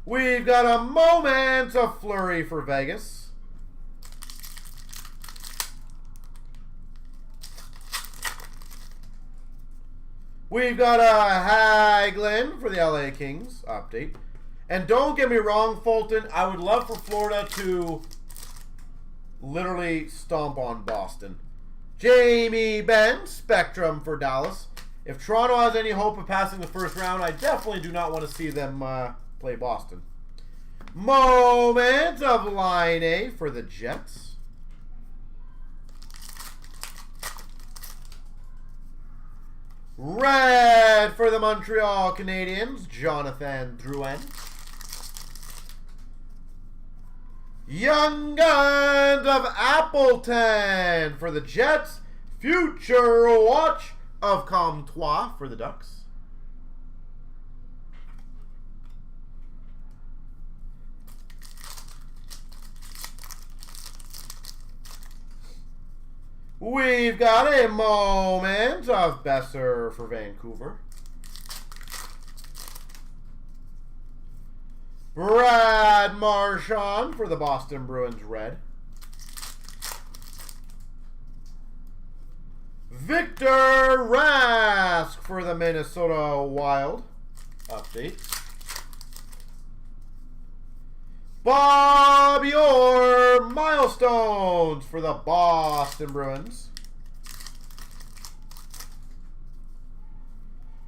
We've got a moment of flurry for Vegas. We've got a Hagelin for the LA Kings update. And don't get me wrong, Fulton, I would love for Florida to literally stomp on Boston. Jamie Benn, Spectrum for Dallas. If Toronto has any hope of passing the first round, I definitely do not want to see them play Boston. Moment of Line A for the Jets. Red for the Montreal Canadiens, Jonathan Drouin. Young Guns of Appleton for the Jets. Future Watch of Comtois for the Ducks. We've got a moment of Besser for Vancouver. Brad Marchand for the Boston Bruins red. Victor Rask for the Minnesota Wild. Update. Bob Orr milestones for the Boston Bruins.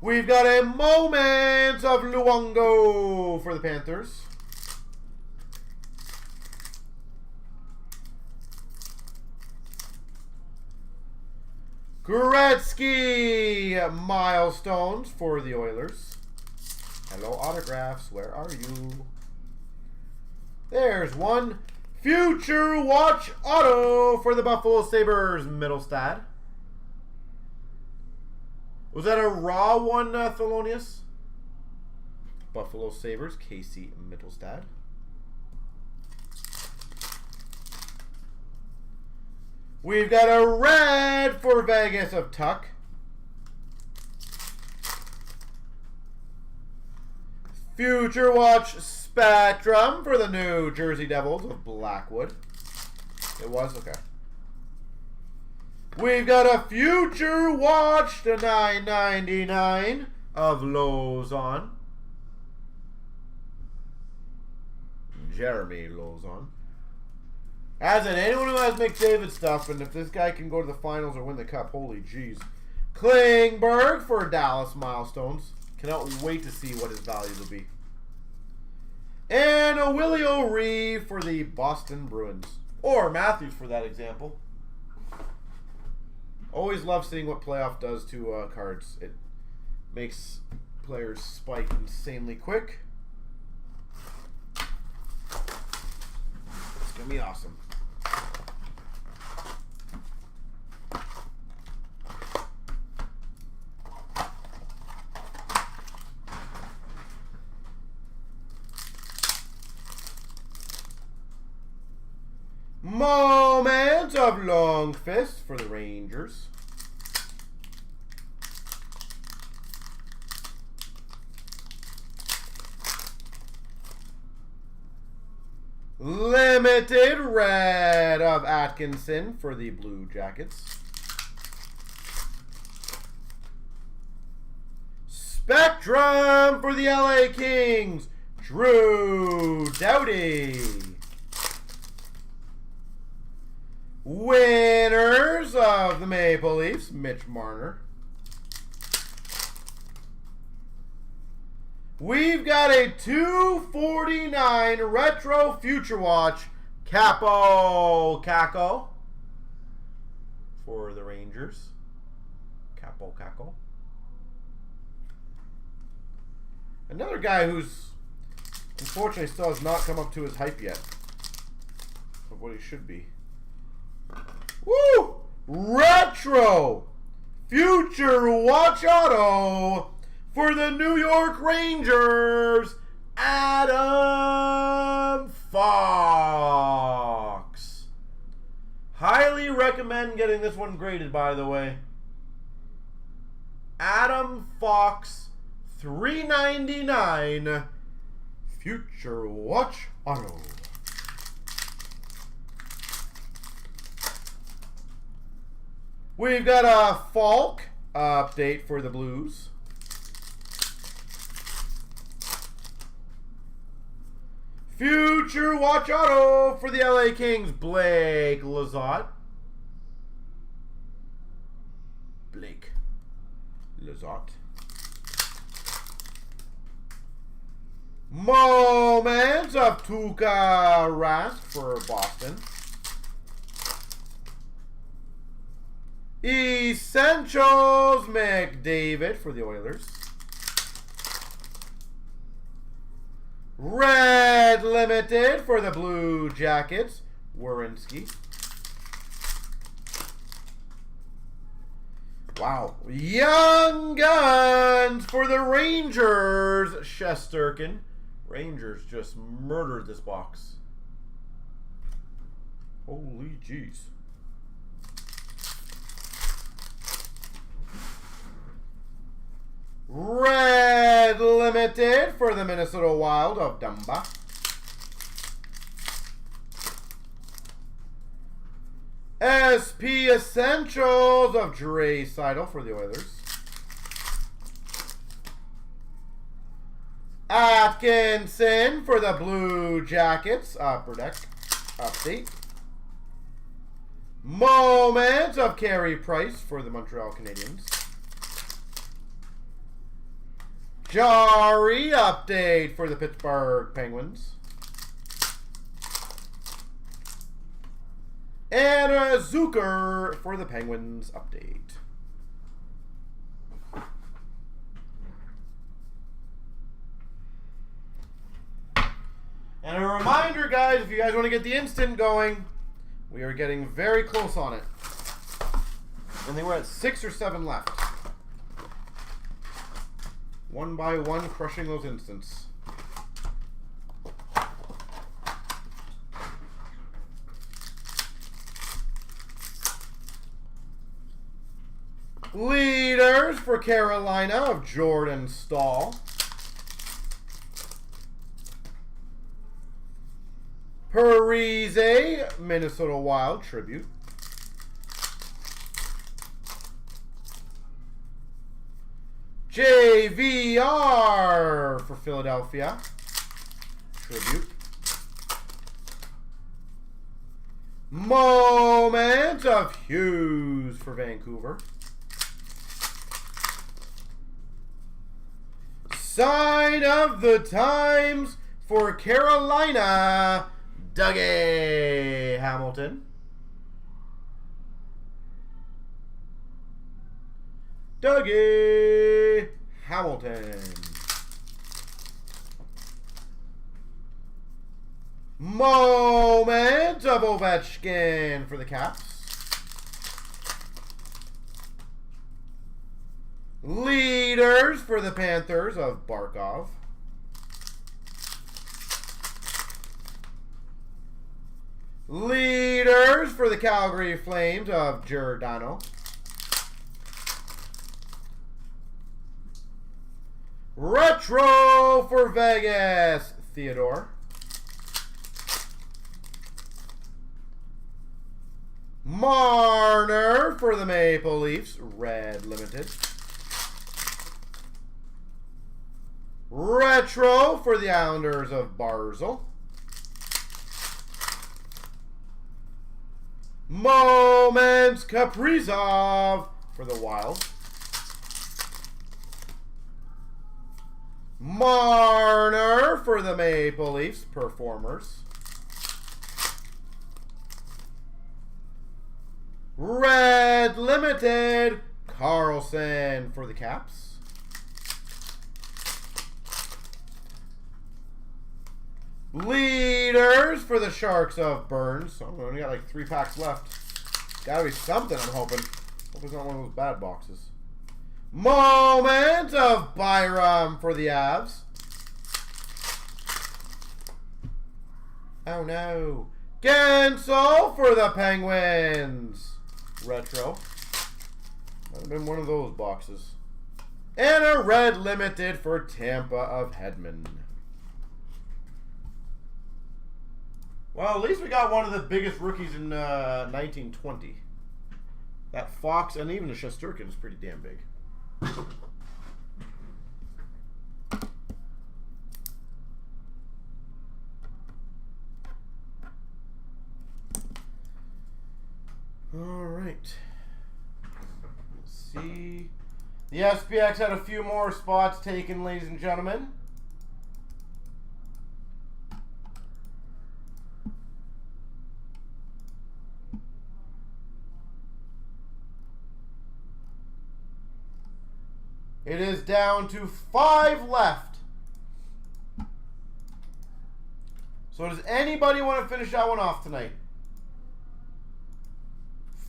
We've got a moment of Luongo for the Panthers. Gretzky milestones for the Oilers. Hello, autographs. Where are you? There's one. Future Watch Auto for the Buffalo Sabres, Middlestad. Was that a raw one, Thelonious? Buffalo Sabres, Casey Middlestad. We've got a red for Vegas of Tuck. Future Watch Spectrum for the New Jersey Devils of Blackwood. It was? Okay. We've got a Future Watch to 999 of Lozon. Jeremy Lozon. As in, anyone who has McDavid stuff, and if this guy can go to the finals or win the cup, holy jeez. Klingberg for Dallas milestones. Cannot wait to see what his value will be. And a Willie O'Ree for the Boston Bruins. Or Matthews for that example. Always love seeing what playoff does to cards. It makes players spike insanely quick. It's going to be awesome. Moment of Long Fist for the Rangers. Limited red of Atkinson for the Blue Jackets. Spectrum for the LA Kings, Drew Doughty. Winners of the Maple Leafs, Mitch Marner. We've got a 249 Retro Future Watch, Capo Caco for the Rangers. Capo Caco. Another guy who's unfortunately still has not come up to his hype yet of what he should be. Woo! Retro Future Watch Auto for the New York Rangers, Adam Fox. Highly recommend getting this one graded, by the way. Adam Fox, $3.99. Future Watch Auto. We've got a Falk update for the Blues. Future Watch Auto for the LA Kings, Blake Lizotte. Blake Lizotte. Moments of Tuukka Rask for Boston. Essentials McDavid for the Oilers. Red Limited for the Blue Jackets, Werenski. Wow. Young Guns for the Rangers, Shesterkin. Rangers just murdered this box. Holy jeez. Red Limited for the Minnesota Wild of Dumba. SP Essentials of Dre Seidel for the Oilers. Atkinson for the Blue Jackets, Upper Deck update. Moments of Carey Price for the Montreal Canadiens. Jari update for the Pittsburgh Penguins. And Zucker for the Penguins update. And a reminder, guys, if you guys want to get the instant going, we are getting very close on it. I think we're at 6 or 7 left. One by one, crushing those instants. Leaders for Carolina of Jordan Staal. Parise, Minnesota Wild tribute. JVR for Philadelphia tribute. Moment of Hughes for Vancouver. Sign of the times for Carolina, Dougie Hamilton. Dougie Hamilton. Moment of Ovechkin for the Caps. Leaders for the Panthers of Barkov. Leaders for the Calgary Flames of Giordano. Retro for Vegas, Theodore. Marner for the Maple Leafs, Red Limited. Retro for the Islanders of Barzal. Moments Kaprizov for the Wild. Marner for the Maple Leafs, Performers. Red Limited, Carlson for the Caps. Leaders for the Sharks of Burns. So we only got like 3 packs left. Gotta be something, I'm hoping. Hope it's not one of those bad boxes. Moment of Byram for the Avs. Oh no. Gensel for the Penguins. Retro. Might have been one of those boxes. And a Red Limited for Tampa of Hedman. Well, at least we got one of the biggest rookies in 1920. That Fox and even the Shesterkin is pretty damn big. All right. Let's see. The SPX had a few more spots taken, ladies and gentlemen. It is down to 5 left. So does anybody want to finish that one off tonight?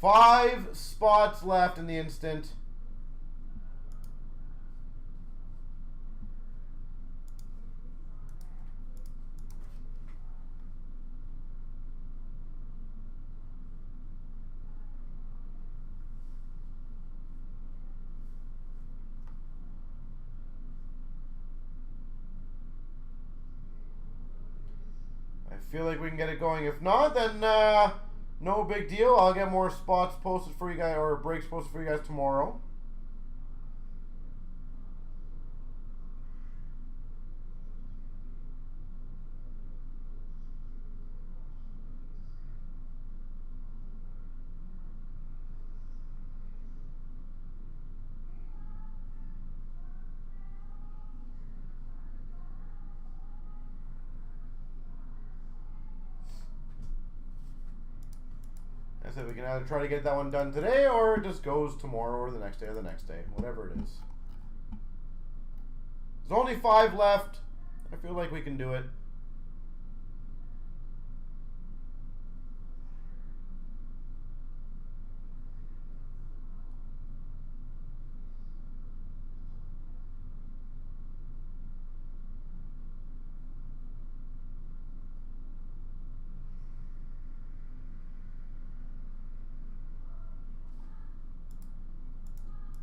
5 spots left in the instant. I feel like we can get it going. If not, then no big deal. I'll get more spots posted for you guys, or breaks posted for you guys tomorrow. I said we can either try to get that one done today, or it just goes tomorrow, or the next day, or the next day. Whatever it is. There's only 5 left. I feel like we can do it.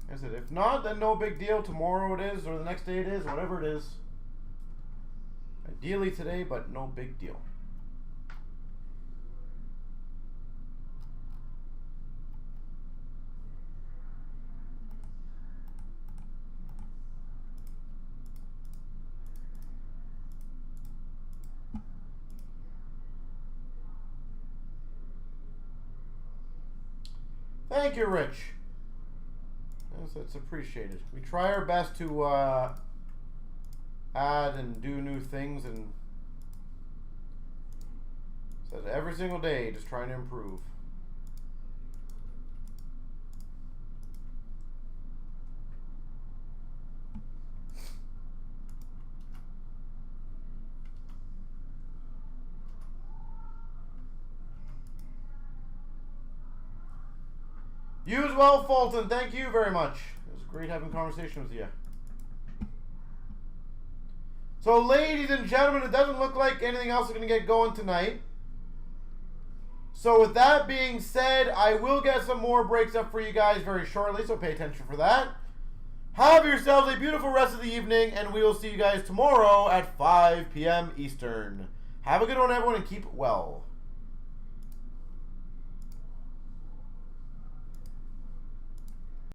I said, if not, then no big deal. Tomorrow it is, or the next day it is, whatever it is. Ideally today, but no big deal. Thank you, Rich. Yes, that's appreciated. We try our best to add and do new things, and says every single day, just trying to improve. You as well, Fulton. Thank you very much. It was great having a conversation with you. So, ladies and gentlemen, it doesn't look like anything else is going to get going tonight. So, with that being said, I will get some more breaks up for you guys very shortly, so pay attention for that. Have yourselves a beautiful rest of the evening, and we will see you guys tomorrow at 5 p.m. Eastern. Have a good one, everyone, and keep it well.